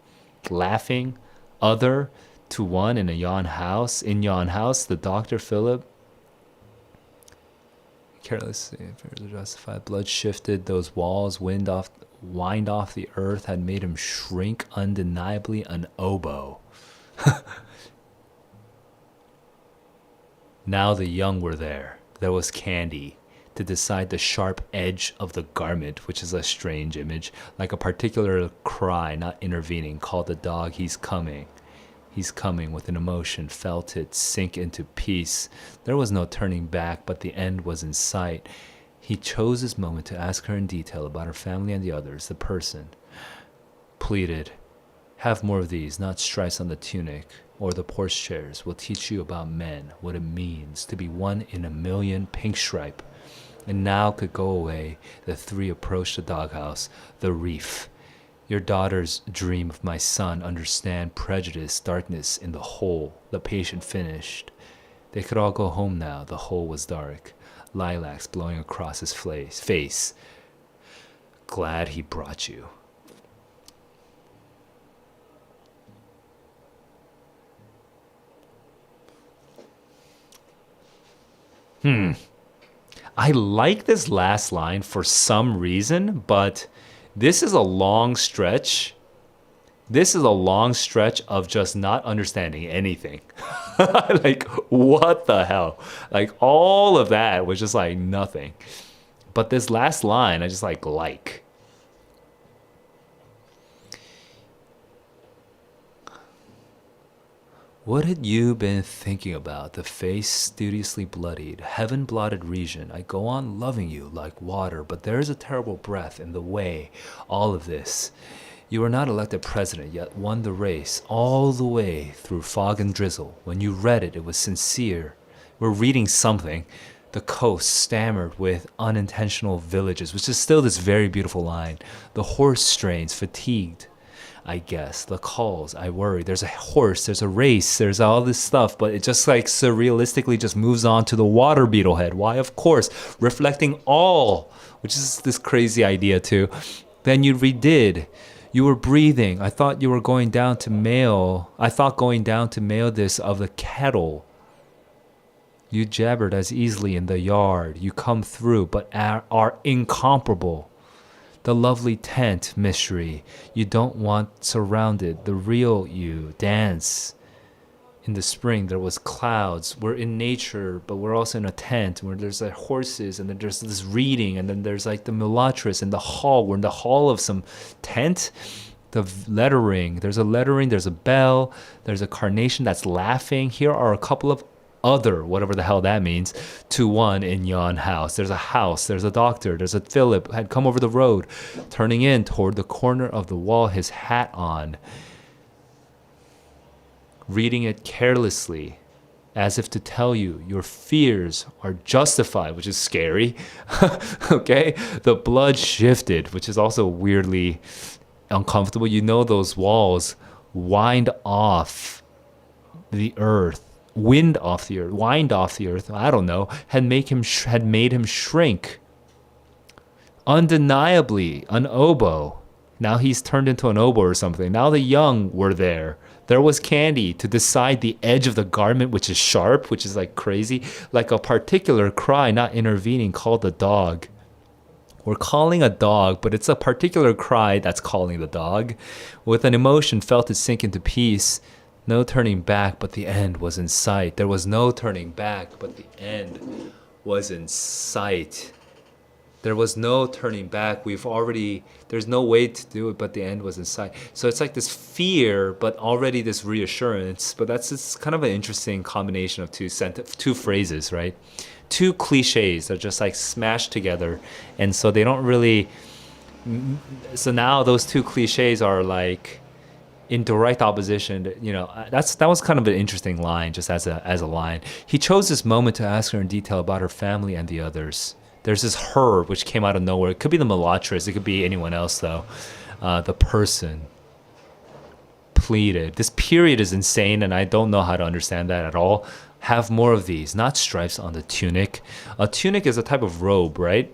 laughing, other, to one in yon house. In yon house, the Dr. Philip, carelessly, justified, blood shifted those walls, wind off the earth, had made him shrink undeniably an oboe. Now the young were there. There was candy to decide the sharp edge of the garment, which is a strange image, like a particular cry not intervening, called the dog, he's coming. He's coming with an emotion, felt it sink into peace. There was no turning back, but the end was in sight. He chose his moment to ask her in detail about her family and the others, the person. Pleaded, have more of these, not stripes on the tunic. Or the porch chairs will teach you about men, what it means to be one in a million, pink stripe. And now could go away. The three approached the doghouse, the reef. Your daughters dream of my son, understand prejudice, darkness in the hole. The patient finished. They could all go home now. The hole was dark. Lilacs blowing across his face. Glad he brought you. I like this last line for some reason, but this is a long stretch. This is a long stretch of just not understanding anything. Like, what the hell? Like, all of that was just like nothing. But this last line, I just like. What had you been thinking about? The face studiously bloodied, heaven-blotted region. I go on loving you like water, but there is a terrible breath in the way. All of this. You were not elected president, yet won the race all the way through fog and drizzle. When you read it, it was sincere. We're reading something. The coast stammered with unintentional villages, which is still this very beautiful line. The horse strains, fatigued. I guess. The calls, I worry. There's a horse, there's a race, there's all this stuff, but it just like surrealistically just moves on to the water beetle head. Why? Of course, reflecting all, which is this crazy idea too. Then you redid. You were breathing. I thought you were going down to mail. I thought going down to mail this of the kettle. You jabbered as easily in the yard. You come through, but are incomparable. The lovely tent mystery. You don't want surrounded. The real you dance. In the spring, there was clouds. We're in nature, but we're also in a tent where there's like horses, and then there's this reading, and then there's like the mulatress in the hall. We're in the hall of some tent. The lettering. There's a lettering. There's a bell. There's a carnation that's laughing. Here are a couple of other, whatever the hell that means, to one in yon house. There's a house. There's a doctor. There's a Philip had come over the road, turning in toward the corner of the wall, his hat on. Reading it carelessly, as if to tell you your fears are justified, which is scary. Okay? The blood shifted, which is also weirdly uncomfortable. You know those walls wind off the earth, wind off the earth, wind off the earth, I don't know, had made him shrink. Undeniably, an oboe. Now he's turned into an oboe or something. Now the young were there. There was candy to decide the edge of the garment, which is sharp, which is like crazy, like a particular cry not intervening called the dog. We're calling a dog, but it's a particular cry that's calling the dog. With an emotion felt to sink into peace. No turning back, but the end was in sight. There was no turning back, but the end was in sight. There was no turning back. There's no way to do it, but the end was in sight. So it's like this fear, but already this reassurance. But that's just kind of an interesting combination of two phrases, right? Two cliches that are just like smashed together. And so they don't really, so now those two cliches are like in direct opposition. You know, that was kind of an interesting line, just as a line. He chose this moment to ask her in detail about her family and the others. There's this her, which came out of nowhere. It could be the mulatress. It could be anyone else, though. The person pleaded. This period is insane, and I don't know how to understand that at all. Have more of these, not stripes on the tunic. A tunic is a type of robe, right?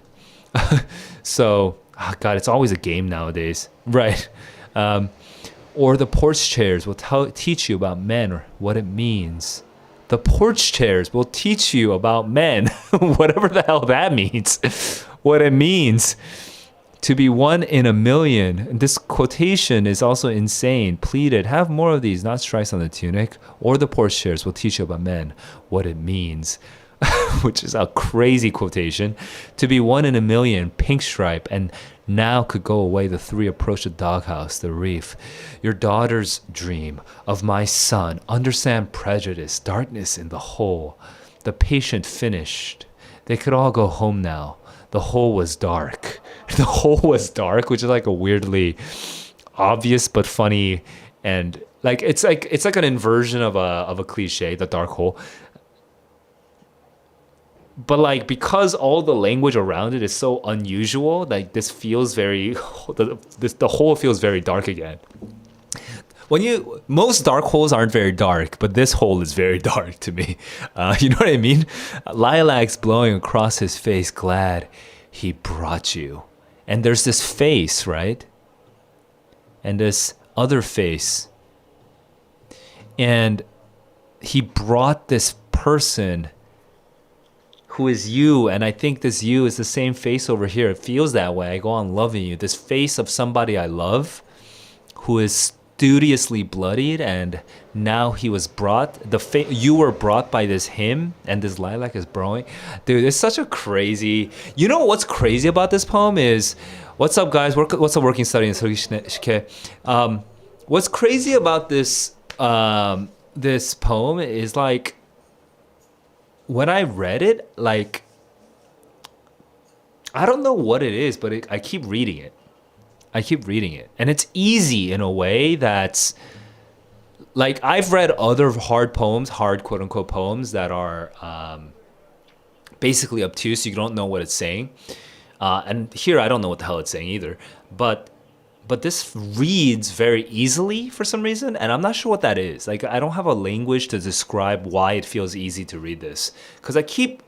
So, oh God, it's always a game nowadays. Right. Or the porch chairs will teach you about men or what it means. The porch chairs will teach you about men, whatever the hell that means, what it means to be one in a million. This quotation is also insane. Pleaded, have more of these, not stripes on the tunic. Or the porch chairs will teach you about men, what it means, which is a crazy quotation. To be one in a million, pink stripe, and now could go away. The three approach the doghouse, the reef. Your daughter's dream of my son. Understand prejudice, darkness in the hole. The patient finished. They could all go home now. The hole was dark. The hole was dark, which is like a weirdly obvious but funny, and like it's like an inversion of a cliche, the dark hole. But like, because all the language around it is so unusual, like this feels very, the hole feels very dark again. Most dark holes aren't very dark, but this hole is very dark to me. You know what I mean? Lilacs blowing across his face, glad he brought you. And there's this face, right? And this other face. And he brought this person who is you, and I think this you is the same face over here. It feels that way. I go on loving you. This face of somebody I love, who is studiously bloodied, and now he was brought. You were brought by this him, and this lilac is blowing. Dude, it's such a crazy. You know what's crazy about this poem is, what's up, guys? What's a working study in Shike? What's crazy about this this poem is like, when I read it, like, I don't know what it is, but I keep reading it. And it's easy in a way that's, like, I've read other hard quote unquote poems that are basically obtuse. You don't know what it's saying. And here I don't know what the hell it's saying either. But this reads very easily for some reason, and I'm not sure what that is. Like, I don't have a language to describe why it feels easy to read this, because I keep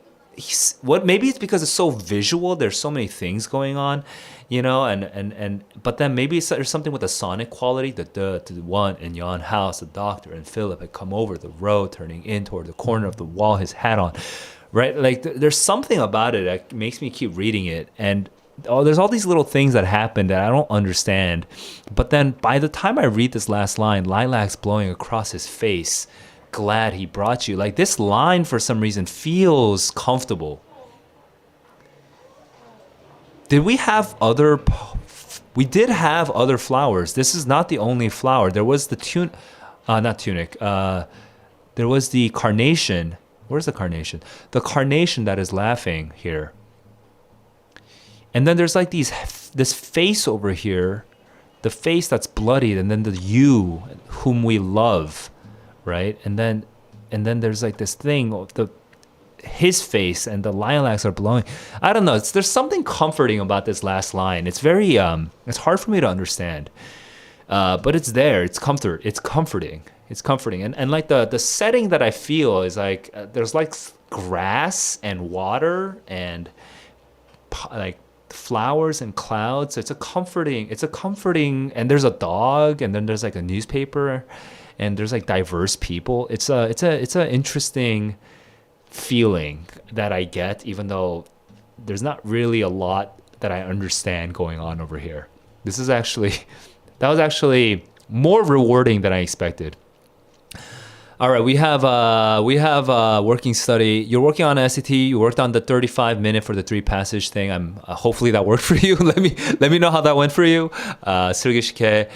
what maybe it's because it's so visual. There's so many things going on, and but then maybe there's something with the sonic quality. The one in Yon house, the doctor and Philip had come over the road, turning in toward the corner of the wall, his hat on, right? Like there's something about it that makes me keep reading it, and there's all these little things that happen that I don't understand. But then by the time I read this last line, lilacs blowing across his face, glad he brought you. Like this line for some reason feels comfortable. Did we have other? We did have other flowers. This is not the only flower. There was the not tunic. There was the carnation. Where's the carnation? The carnation that is laughing here. And then there's like this face over here, the face that's bloodied, and then the you whom we love. Right, and then there's like this thing of his face, and the lilacs are blowing. I don't know. There's something comforting about this last line. It's very it's hard for me to understand, but it's there. It's comforting. It's comforting, and like the setting that I feel is like there's like grass and water and like flowers and clouds. It's a comforting, and there's a dog, and then there's like a newspaper. And there's like diverse people. It's a interesting feeling that I get, even though there's not really a lot that I understand going on over here. That was actually more rewarding than I expected. All right, we have working study. You're working on SAT. You worked on the 35-minute for the 3-passage thing. I'm hopefully that worked for you. let me know how that went for you. 슬기시게,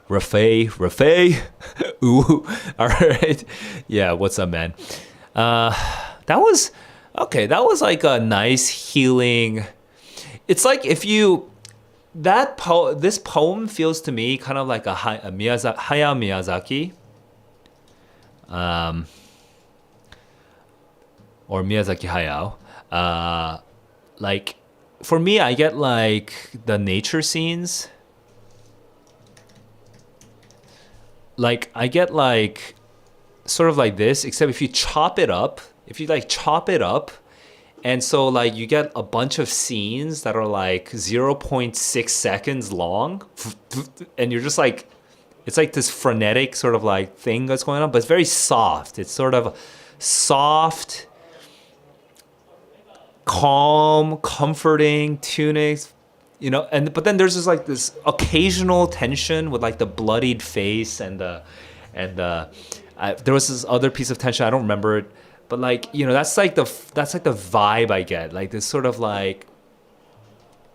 Rafay. Ooh. All right. Yeah, what's up, man? That was okay. That was like a nice healing. It's like if you this poem feels to me kind of like a Hayao Miyazaki. Or Miyazaki Hayao. Like for me, I get like the nature scenes. Like I get like sort of like this, except if you chop it up, and so like you get a bunch of scenes that are like 0.6 seconds long, and you're just like, it's like this frenetic sort of like thing that's going on, but it's very soft. It's sort of soft, calm, comforting tunics. But then there's just like this occasional tension with like the bloodied face and there was this other piece of tension, I don't remember it, but like that's like the vibe I get, like this sort of like,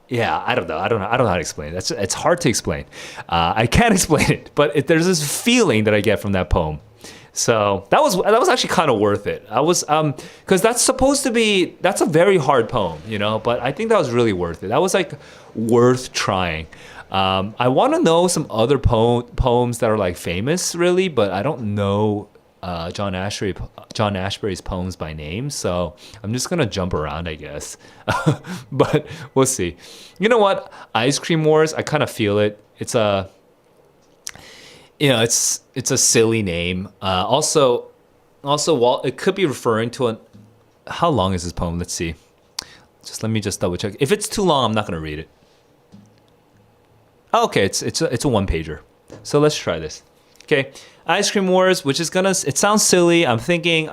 yeah, I don't know how to explain it. It's hard to explain. I can't explain it, but there's this feeling that I get from that poem. So that was actually kind of worth it. I was because that's a very hard poem, but I think that was really worth it. That was like worth trying. I want to know some other poems that are like famous, really, but I don't know John Ashbery's poems by name, so I'm just gonna jump around, I guess. But we'll see. You know what? Ice Cream Wars, I kind of feel it. It's a it's a silly name. Also, while it could be referring to how long is this poem? Let's see. Let me double check. If it's too long, I'm not gonna read it. Oh, okay, it's a one pager. So let's try this. Okay, Ice Cream Wars, which is it sounds silly. I'm thinking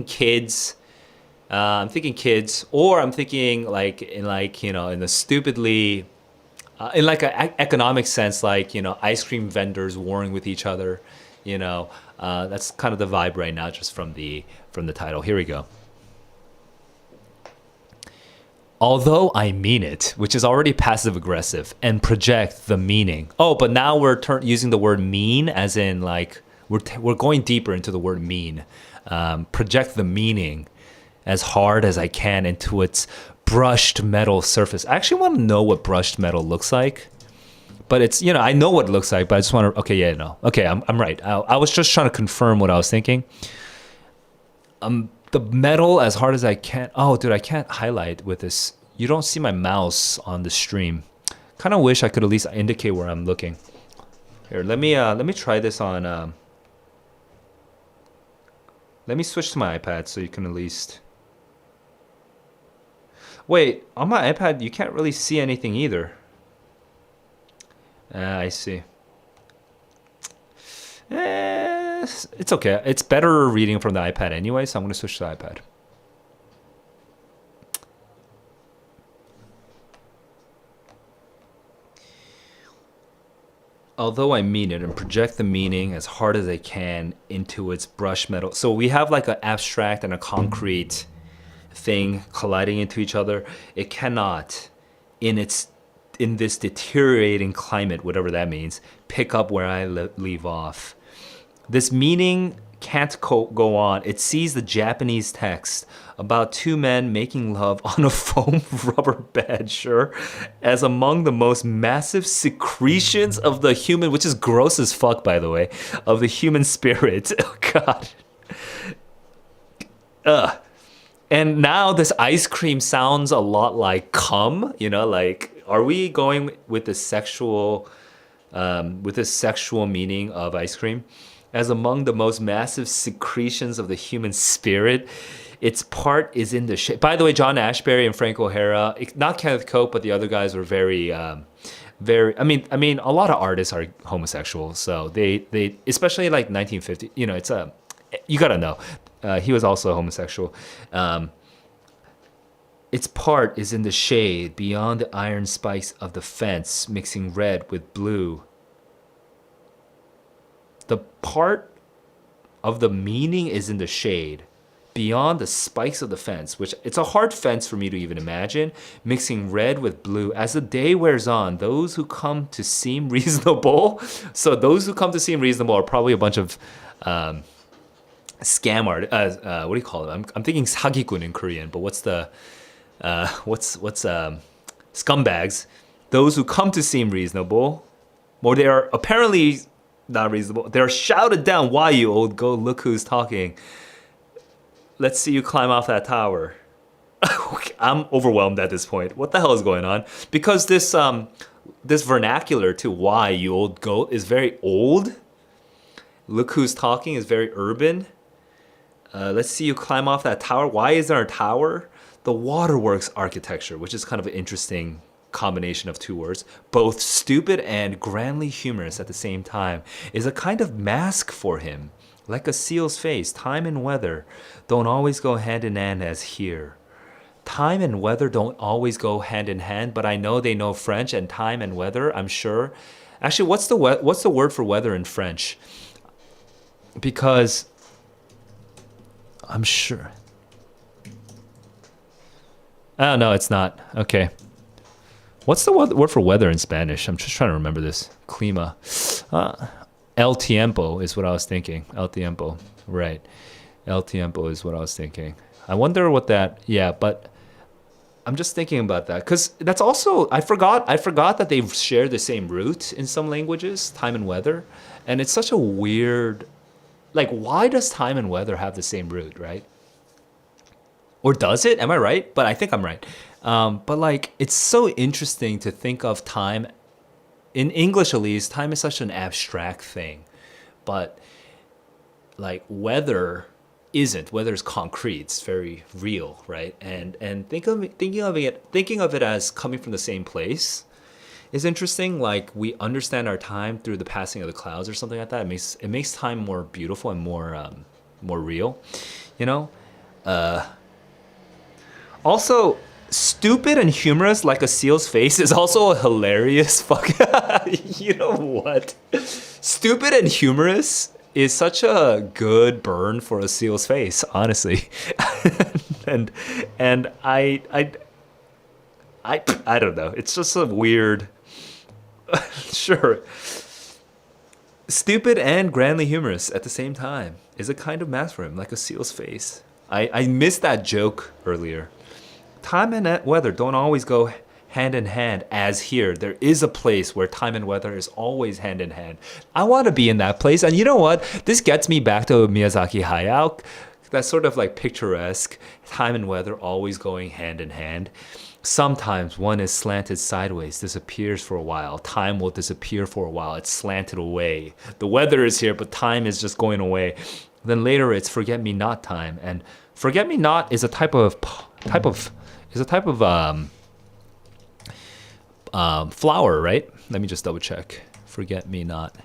kids. Or I'm thinking like in the stupidly. In like an economic sense, like ice cream vendors warring with each other, that's kind of the vibe right now, just from the title. Here we go. Although I mean it, which is already passive aggressive, and project the meaning. Oh, but now we're using the word mean, as in like we're going deeper into the word mean. Project the meaning as hard as I can into its brushed metal surface. I actually want to know what brushed metal looks like, but it's I know what it looks like, but I just want to. Okay, I'm right. I was just trying to confirm what I was thinking. The metal as hard as I can. Oh, dude, I can't highlight with this. You don't see my mouse on the stream. Kind of wish I could at least indicate where I'm looking. Here, let me try this on. Let me switch to my iPad so you can at least. Wait, on my iPad, you can't really see anything either. I see. It's okay. It's better reading from the iPad anyway, so I'm going to switch to the iPad. Although I mean it and project the meaning as hard as I can into its brush metal. So we have like an abstract and a concrete thing colliding into each other. It cannot, in this deteriorating climate, whatever that means, pick up where I leave off. This meaning can't go on. It sees the Japanese text about two men making love on a foam rubber bed, sure, as among the most massive secretions of the human, which is gross as fuck, by the way, of the human spirit. Oh, God. Ugh. And now this ice cream sounds a lot like cum, you know, like, are we going with the sexual meaning of ice cream? As among the most massive secretions of the human spirit, its part is in the shape. By the way, John Ashbery and Frank O'Hara, not Kenneth Cope, but the other guys were very, I mean, a lot of artists are homosexual, so they, especially like 1950, you know, you gotta know, he was also homosexual. Its part is in the shade beyond the iron spikes of the fence, mixing red with blue. The part of the meaning is in the shade beyond the spikes of the fence, which it's a hard fence for me to even imagine, mixing red with blue. As the day wears on, those who come to seem reasonable, so those who come to seem reasonable are probably a bunch of scam art. What do you call it? I'm thinking 사기꾼 in Korean, but what's scumbags? Those who come to seem reasonable, or they are apparently not reasonable. They're shouted down. Why, you old goat? Look who's talking. Let's see you climb off that tower. I'm overwhelmed at this point. What the hell is going on? Because this vernacular to why, you old goat, is very old. Look who's talking is very urban. Let's see you climb off that tower. Why is there a tower? The waterworks architecture, which is kind of an interesting combination of two words, both stupid and grandly humorous at the same time, is a kind of mask for him. Like a seal's face, time and weather don't always go hand in hand as here. Time and weather don't always go hand in hand, but I know they know French, and time and weather, I'm sure. Actually, what's the word for weather in French? Because I'm sure. Oh, no, it's not. Okay. What's the word for weather in Spanish? I'm just trying to remember this. Clima. El tiempo is what I was thinking. El tiempo. Right. El tiempo is what I was thinking. I wonder what that... Yeah, but I'm just thinking about that. Because that's also... I forgot that they share the same root in some languages, time and weather. And it's such a weird... Like, why does time and weather have the same root, right? Or does it? Am I right? But I think I'm right. But like, it's so interesting to think of time, in English at least, time is such an abstract thing. But like weather isn't. Weather is concrete. It's very real, right? And thinking of it as coming from the same place is interesting. Like, we understand our time through the passing of the clouds or something like that. It makes time more beautiful and more real, you know? Also, stupid and humorous like a seal's face is also a hilarious fuck. You know what? Stupid and humorous is such a good burn for a seal's face, honestly. and I don't know. It's just a weird. Sure. Stupid and grandly humorous at the same time is a kind of mask for him, like a seal's face. I missed that joke earlier. Time and weather don't always go hand in hand as here. There is a place where time and weather is always hand in hand. I want to be in that place. And you know what? This gets me back to Miyazaki Hayao. That sort of like picturesque, time and weather always going hand in hand. Sometimes one is slanted sideways, disappears for a while. Time will disappear for a while. It's slanted away. The weather is here, but time is just going away. Then later it's forget-me-not time. And forget-me-not is a type of It's a type of flower, right? Let me just double check. Forget me not.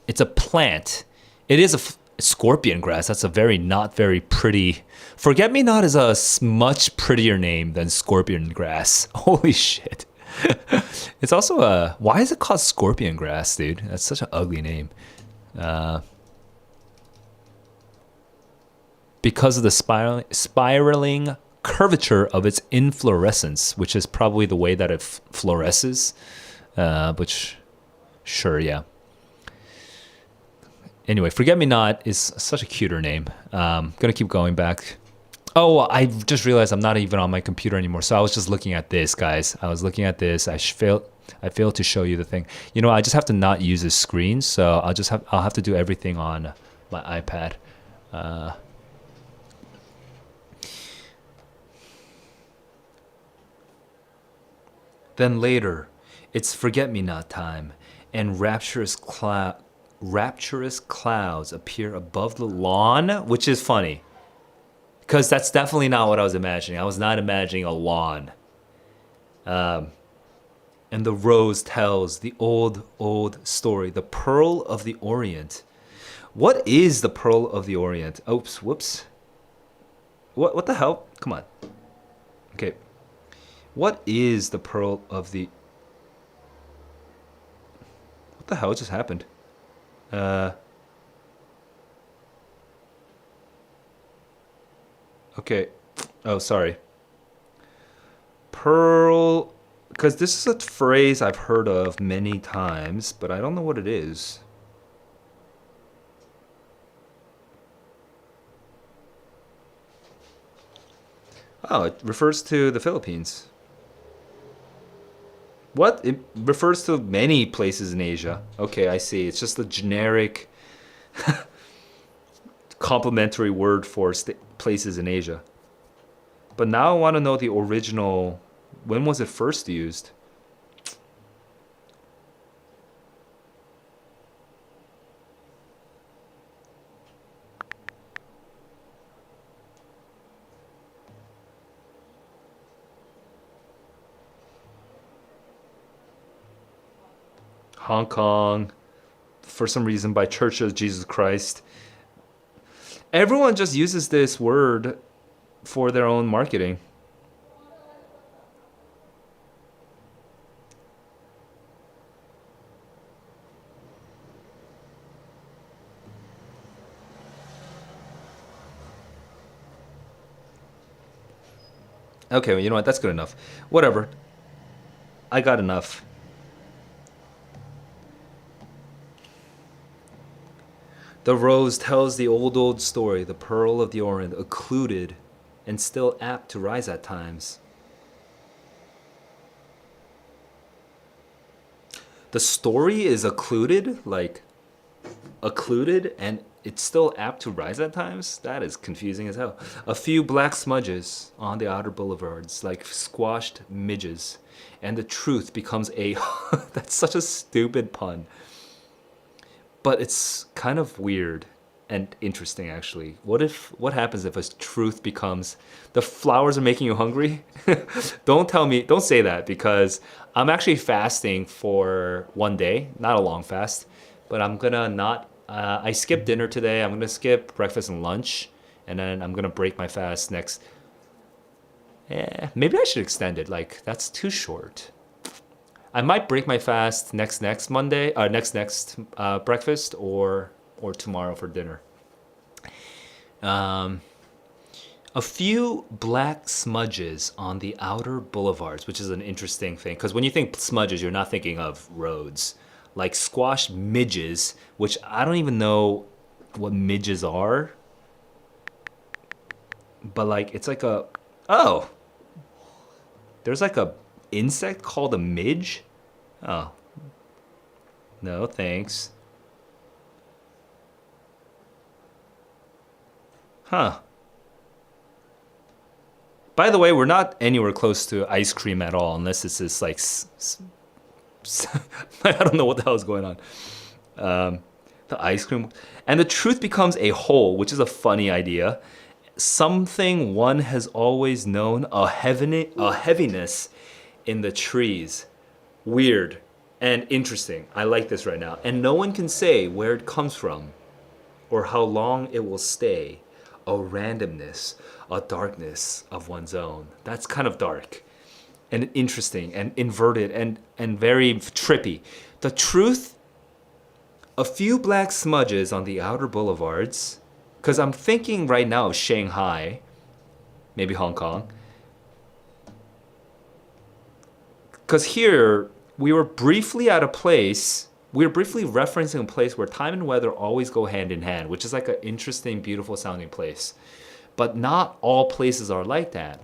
It's a plant. It is a scorpion grass. That's a not very pretty. Forget me not is a much prettier name than scorpion grass. Holy shit. It's also a. Why is it called scorpion grass, dude? That's such an ugly name. Because of the spiraling curvature of its inflorescence, which is probably the way that it fluoresces. Which, sure, yeah. Anyway, Forget Me Not is such a cuter name. Gonna keep going back. Oh, I just realized I'm not even on my computer anymore. So I was just looking at this, guys. I was looking at this. I failed to show you the thing. You know, I just have to not use this screen, so I'll have to do everything on my iPad. Then later, it's forget-me-not time, and rapturous clouds appear above the lawn, which is funny. Because that's definitely not what I was imagining. I was not imagining a lawn. And the rose tells the old story, the Pearl of the Orient. What is the Pearl of the Orient? Oops, whoops. What the hell? Come on. Okay. What is the Pearl of the... What the hell just happened? Okay. Oh, sorry. Pearl... Because this is a phrase I've heard of many times, but I don't know what it is. Oh, it refers to the Philippines. What? It refers to many places in Asia. Okay, I see. It's just a generic complimentary word for places in Asia. But now I want to know the original. When was it first used? Hong Kong, for some reason by Church of Jesus Christ. Everyone just uses this word for their own marketing. Okay, well, you know what? That's good enough. Whatever. I got enough. The rose tells the old story, the pearl of the Orient, occluded and still apt to rise at times. The story is occluded, like occluded, and it's still apt to rise at times? That is confusing as hell. A few black smudges on the outer boulevards, like squashed midges, and the truth becomes a... That's such a stupid pun. But it's kind of weird and interesting, actually. What happens if a truth becomes the flowers are making you hungry? Don't say that, because I'm actually fasting for one day, not a long fast, but I'm gonna not. I skipped dinner today. I'm gonna skip breakfast and lunch, and then I'm gonna break my fast next. Maybe I should extend it. Like, that's too short. I might break my fast next Monday, next breakfast, or tomorrow for dinner. A few black smudges on the outer boulevards, which is an interesting thing, because when you think smudges, you're not thinking of roads. Like squashed midges, which I don't even know what midges are. But like, it's like a... Oh! There's like a insect called a midge? Oh. No, thanks. Huh. By the way, we're not anywhere close to ice cream at all, unless it's this like... I don't know what the hell is going on. The ice cream... And the truth becomes a hole, which is a funny idea. something one has always known, a heaviness in the trees. Weird and interesting. I like this right now. And no one can say where it comes from or how long it will stay. A randomness, a darkness of one's own. That's kind of dark and interesting and inverted and very trippy. The truth, a few black smudges on the outer boulevards, because I'm thinking right now of Shanghai, maybe Hong Kong. Because here, we were briefly at a place, we were briefly referencing a place where time and weather always go hand in hand, which is like an interesting, beautiful sounding place. But not all places are like that.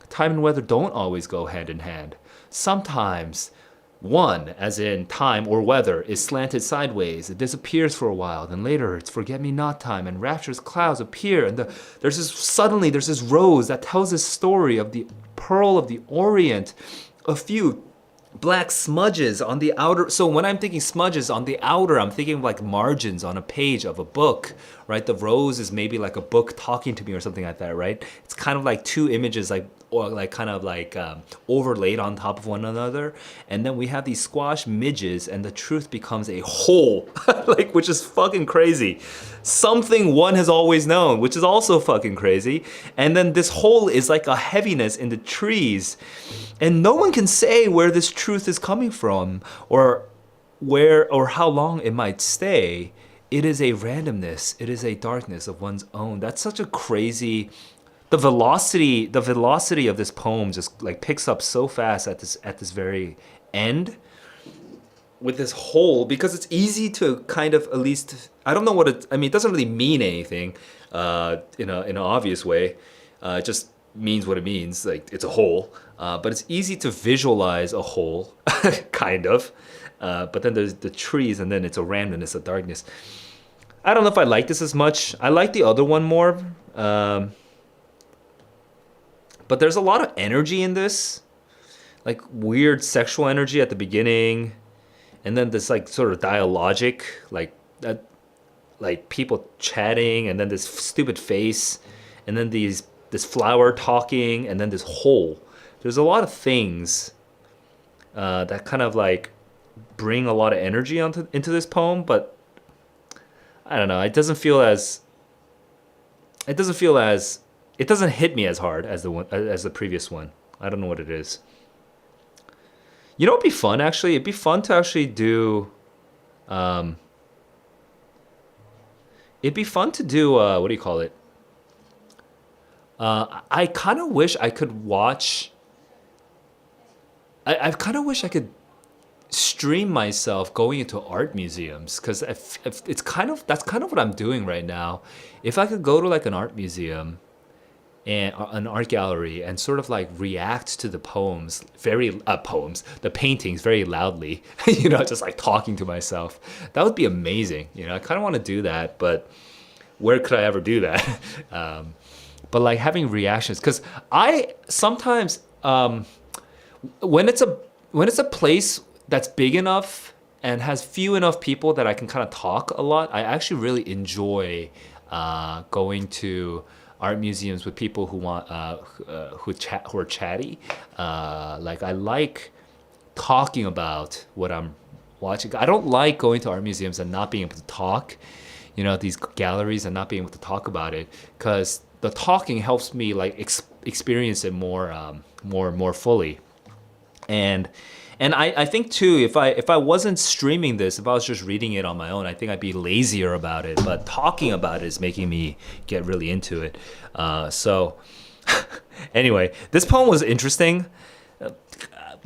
Time and weather don't always go hand in hand. Sometimes one, as in time or weather, is slanted sideways. It disappears for a while. Then later, it's forget-me-not time, and rapturous clouds appear. And there's this rose that tells this story of the pearl of the Orient. A few black smudges on the outer. So when I'm thinking smudges on the outer, I'm thinking of like margins on a page of a book, right? The rose is maybe like a book talking to me or something like that, right? It's kind of like two images, overlaid on top of one another. And then we have these squash midges, and the truth becomes a whole, like, which is fucking crazy. Something one has always known, which is also fucking crazy. And then this whole is like a heaviness in the trees. And no one can say where this truth is coming from or where or how long it might stay. It is a randomness. It is a darkness of one's own. That's such a crazy. The velocity of this poem just like picks up so fast at this very end with this whole, because it's easy to kind of, at least, I don't know what it, I mean, it doesn't really mean anything in an obvious way. It just means what it means, like it's a whole. But it's easy to visualize a whole, kind of. But then there's the trees, and then it's a randomness, a darkness. I don't know if I like this as much. I like the other one more. But there's a lot of energy in this, like weird sexual energy at the beginning, and then this like sort of dialogic, like that, like people chatting, and then this stupid face, and then this flower talking, and then this hole. There's a lot of things that kind of like bring a lot of energy into this poem, but I don't know. It doesn't hit me as hard as the previous one. I don't know what it is. You know, it'd be fun actually. It'd be fun to actually do. It'd be fun to do. What do you call it? I kind of wish I could watch. I kind of wish I could stream myself going into art museums, because if that's kind of what I'm doing right now. If I could go to like an art museum and an art gallery and sort of like react to the the paintings very loudly, you know, just like talking to myself, that would be amazing. You know, I kind of want to do that, but where could I ever do that? But like having reactions, because I sometimes when it's a place that's big enough and has few enough people that I can kind of talk a lot, I actually really enjoy going to art museums with people who are chatty. Like I like talking about what I'm watching. I don't like going to art museums and not being able to talk. You know, these galleries and not being able to talk about it, because the talking helps me like experience it more fully. And I think too, if I wasn't streaming this, if I was just reading it on my own, I think I'd be lazier about it. But talking about it is making me get really into it. So anyway, this poem was interesting.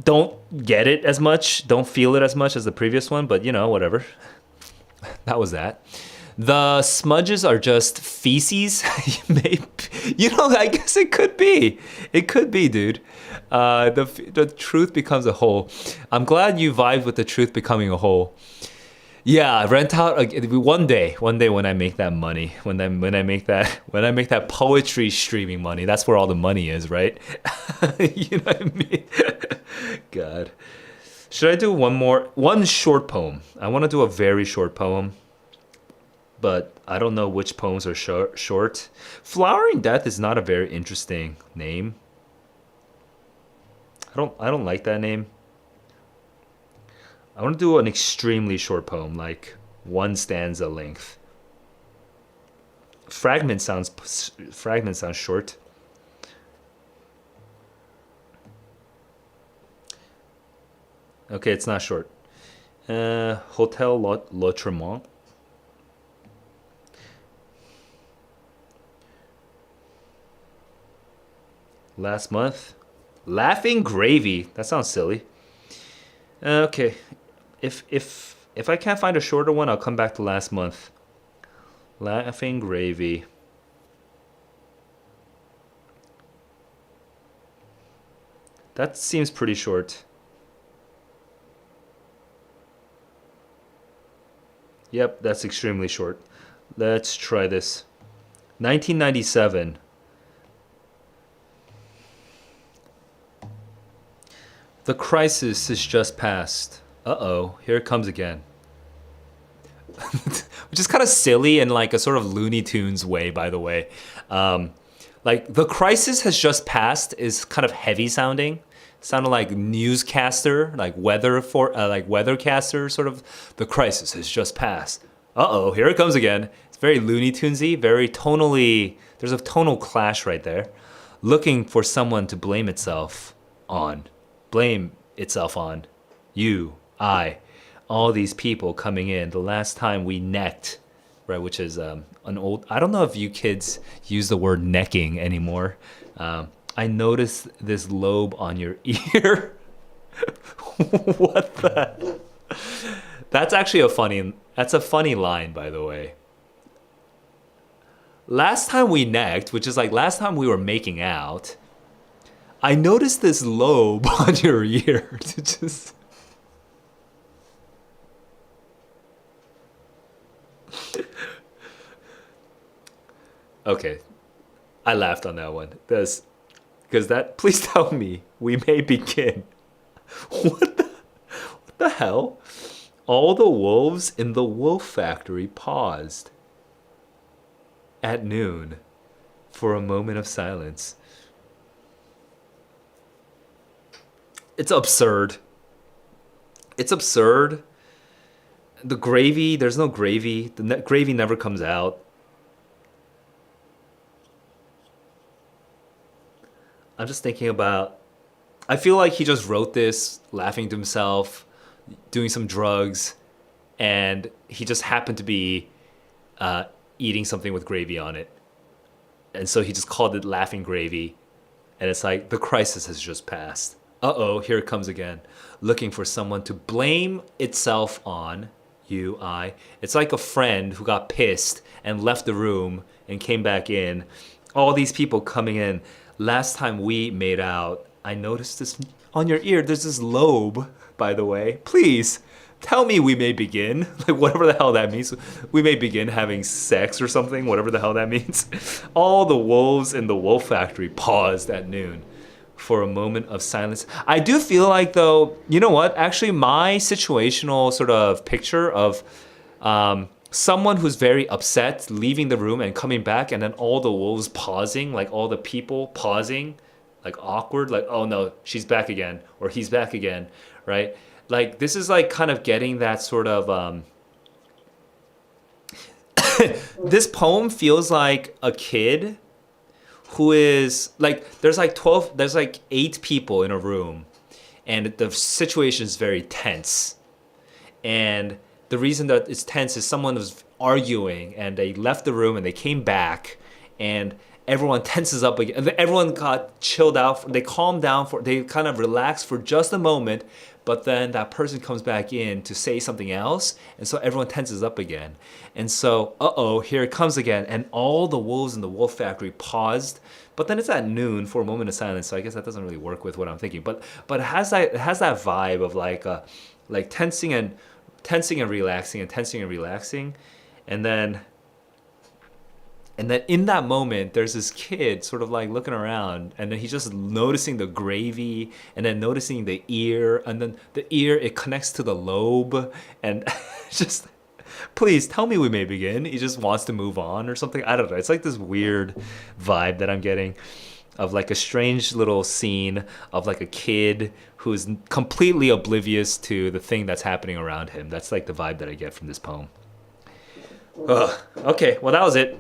Don't get it as much, don't feel it as much as the previous one, but you know, whatever. That was that. The smudges are just feces. Maybe, you know, I guess it could be. It could be, dude. The truth becomes a whole. I'm glad you vibed with the truth becoming a whole. Yeah, rent out one day when I make that money, when I make that poetry streaming money. That's where all the money is, right? You know what I mean? God. Should I do one short poem? I want to do a very short poem. but I don't know which poems are short. Flowering Death is not a very interesting name. I don't like that name. I want to do an extremely short poem, like one stanza length. Fragment sounds short. Okay, it's not short. Hotel L'Autrement. Last month. Laughing Gravy. That sounds silly. Okay. If I can't find a shorter one, I'll come back to last month. Laughing Gravy. That seems pretty short. Yep, that's extremely short. Let's try this. 1997. The crisis is just past. Uh-oh, here it comes again. Which is kind of silly in like a sort of Looney Tunes way, by the way. Like the crisis has just passed is kind of heavy sounding. Sounded like newscaster, like weathercaster, sort of. The crisis has just passed. Uh-oh, here it comes again. It's very Looney Tunesy, very tonally. There's a tonal clash right there. Looking for someone to blame itself on. Blame itself on. You, I, all these people coming in. The last time we necked, right, which is an old. I don't know if you kids use the word necking anymore. I noticed this lobe on your ear. What the? That's actually that's a funny line, by the way. Last time we necked, which is like last time we were making out, I noticed this lobe on your ear. Just... Okay. I laughed on that one. Because that, please tell me, we may begin. What the hell? All the wolves in the wolf factory paused at noon for a moment of silence. It's absurd. It's absurd. The gravy, there's no gravy. The gravy never comes out. I'm just thinking about, I feel like he just wrote this laughing to himself, doing some drugs, and he just happened to be eating something with gravy on it. And so he just called it Laughing Gravy. And it's like, the crisis has just passed. Uh-oh, here it comes again. Looking for someone to blame itself on. You, I. It's like a friend who got pissed and left the room and came back in. All these people coming in. Last time we made out, I noticed this on your ear. There's this lobe, by the way. Please, tell me we may begin. Like, whatever the hell that means. We may begin having sex or something, whatever the hell that means. All the wolves in the wolf factory paused at noon for a moment of silence. I do feel like, though, you know what? Actually, my situational sort of picture of someone who's very upset leaving the room and coming back, and then all the wolves pausing, like all the people pausing, like awkward, like, oh no, she's back again, or he's back again, right? Like, this is like kind of getting that sort of this poem feels like a kid who is like, there's like 8 people in a room, and the situation is very tense, and the reason that it's tense is someone was arguing and they left the room and they came back, and everyone tenses up again. Everyone got chilled out. They calmed down, they kind of relaxed for just a moment, but then that person comes back in to say something else, and so everyone tenses up again. And so, uh-oh, here it comes again, and all the wolves in the wolf factory paused. But then it's at noon for a moment of silence, so I guess that doesn't really work with what I'm thinking. But it has that vibe of like tensing and relaxing and tensing and relaxing, and then in that moment there's this kid sort of like looking around, and then he's just noticing the gravy, and then noticing the ear, and then the ear, it connects to the lobe, and just Please tell me we may begin. He just wants to move on or something. I don't know. It's like this weird vibe that I'm getting of like a strange little scene of like a kid who's completely oblivious to the thing that's happening around him. That's like the vibe that I get from this poem. Ugh. Okay, well, that was it.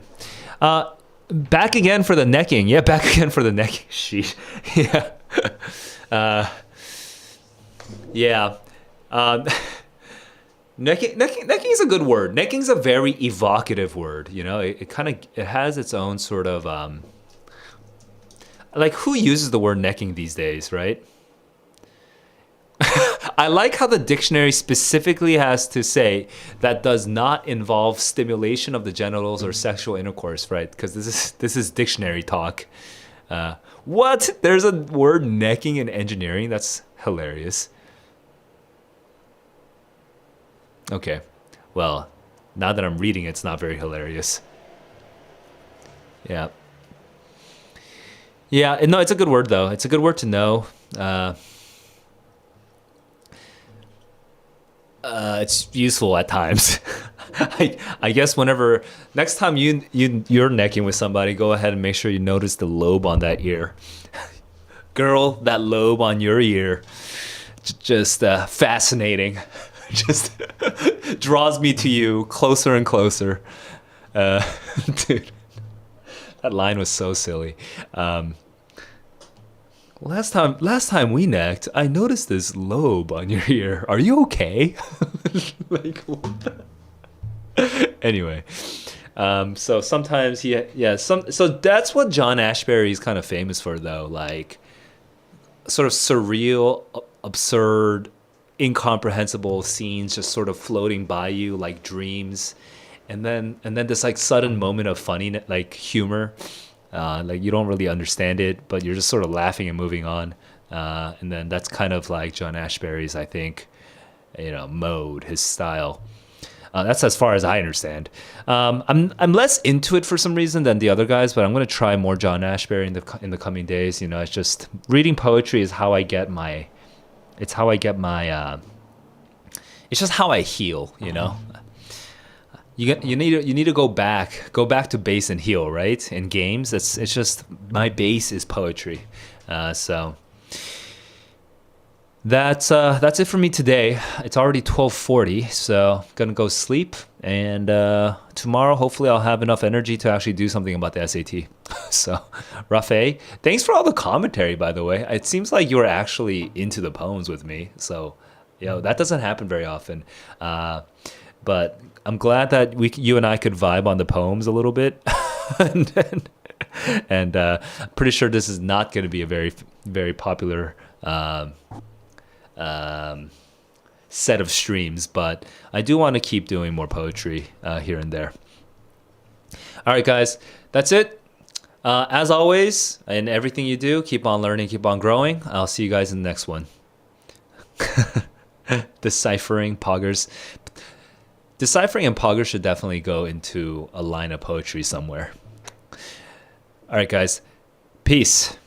Back again for the necking. Yeah, back again for the necking. Sheesh. Yeah. Yeah. Necking is a good word. Necking is a very evocative word. You know, it has its own sort of like, who uses the word necking these days, right? I like how the dictionary specifically has to say that does not involve stimulation of the genitals or sexual intercourse, right? Because this is dictionary talk. What? There's a word necking in engineering? That's hilarious. Okay, well, now that I'm reading, it's not very hilarious. Yeah. Yeah, no, it's a good word, though. It's a good word to know. It's useful at times. I guess whenever next time you're necking with somebody, go ahead and make sure you notice the lobe on that ear. Girl, that lobe on your ear, just fascinating. Just draws me to you closer and closer. Dude, that line was so silly. Last time we necked, I noticed this lobe on your ear. Are you okay? Like, what the... Anyway, so sometimes so that's what John Ashbery is kind of famous for, though. Like, sort of surreal, absurd, incomprehensible scenes just sort of floating by you like dreams, and then this like sudden moment of funny, like humor. Like, you don't really understand it, but you're just sort of laughing and moving on. And then that's kind of like John Ashbery's, I think, mode, his style. That's as far as I understand. I'm less into it for some reason than the other guys, but I'm going to try more John Ashbery in the coming days. It's just reading poetry is how I get my. It's how I get my. It's just how I heal. You need to go back to base and heal, right? In games, it's just my base is poetry. So that's it for me today. It's already 12:40, so I'm gonna go sleep. And tomorrow, hopefully, I'll have enough energy to actually do something about the SAT. So, Rafe, thanks for all the commentary, by the way. It seems like you were actually into the poems with me. So, that doesn't happen very often. But I'm glad that you and I could vibe on the poems a little bit. and I'm pretty sure this is not going to be a very, very popular set of streams, but I do want to keep doing more poetry here and there. All right, guys, that's it. As always, in everything you do, keep on learning, keep on growing. I'll see you guys in the next one. Deciphering poggers. Deciphering and poggers should definitely go into a line of poetry somewhere. All right, guys. Peace.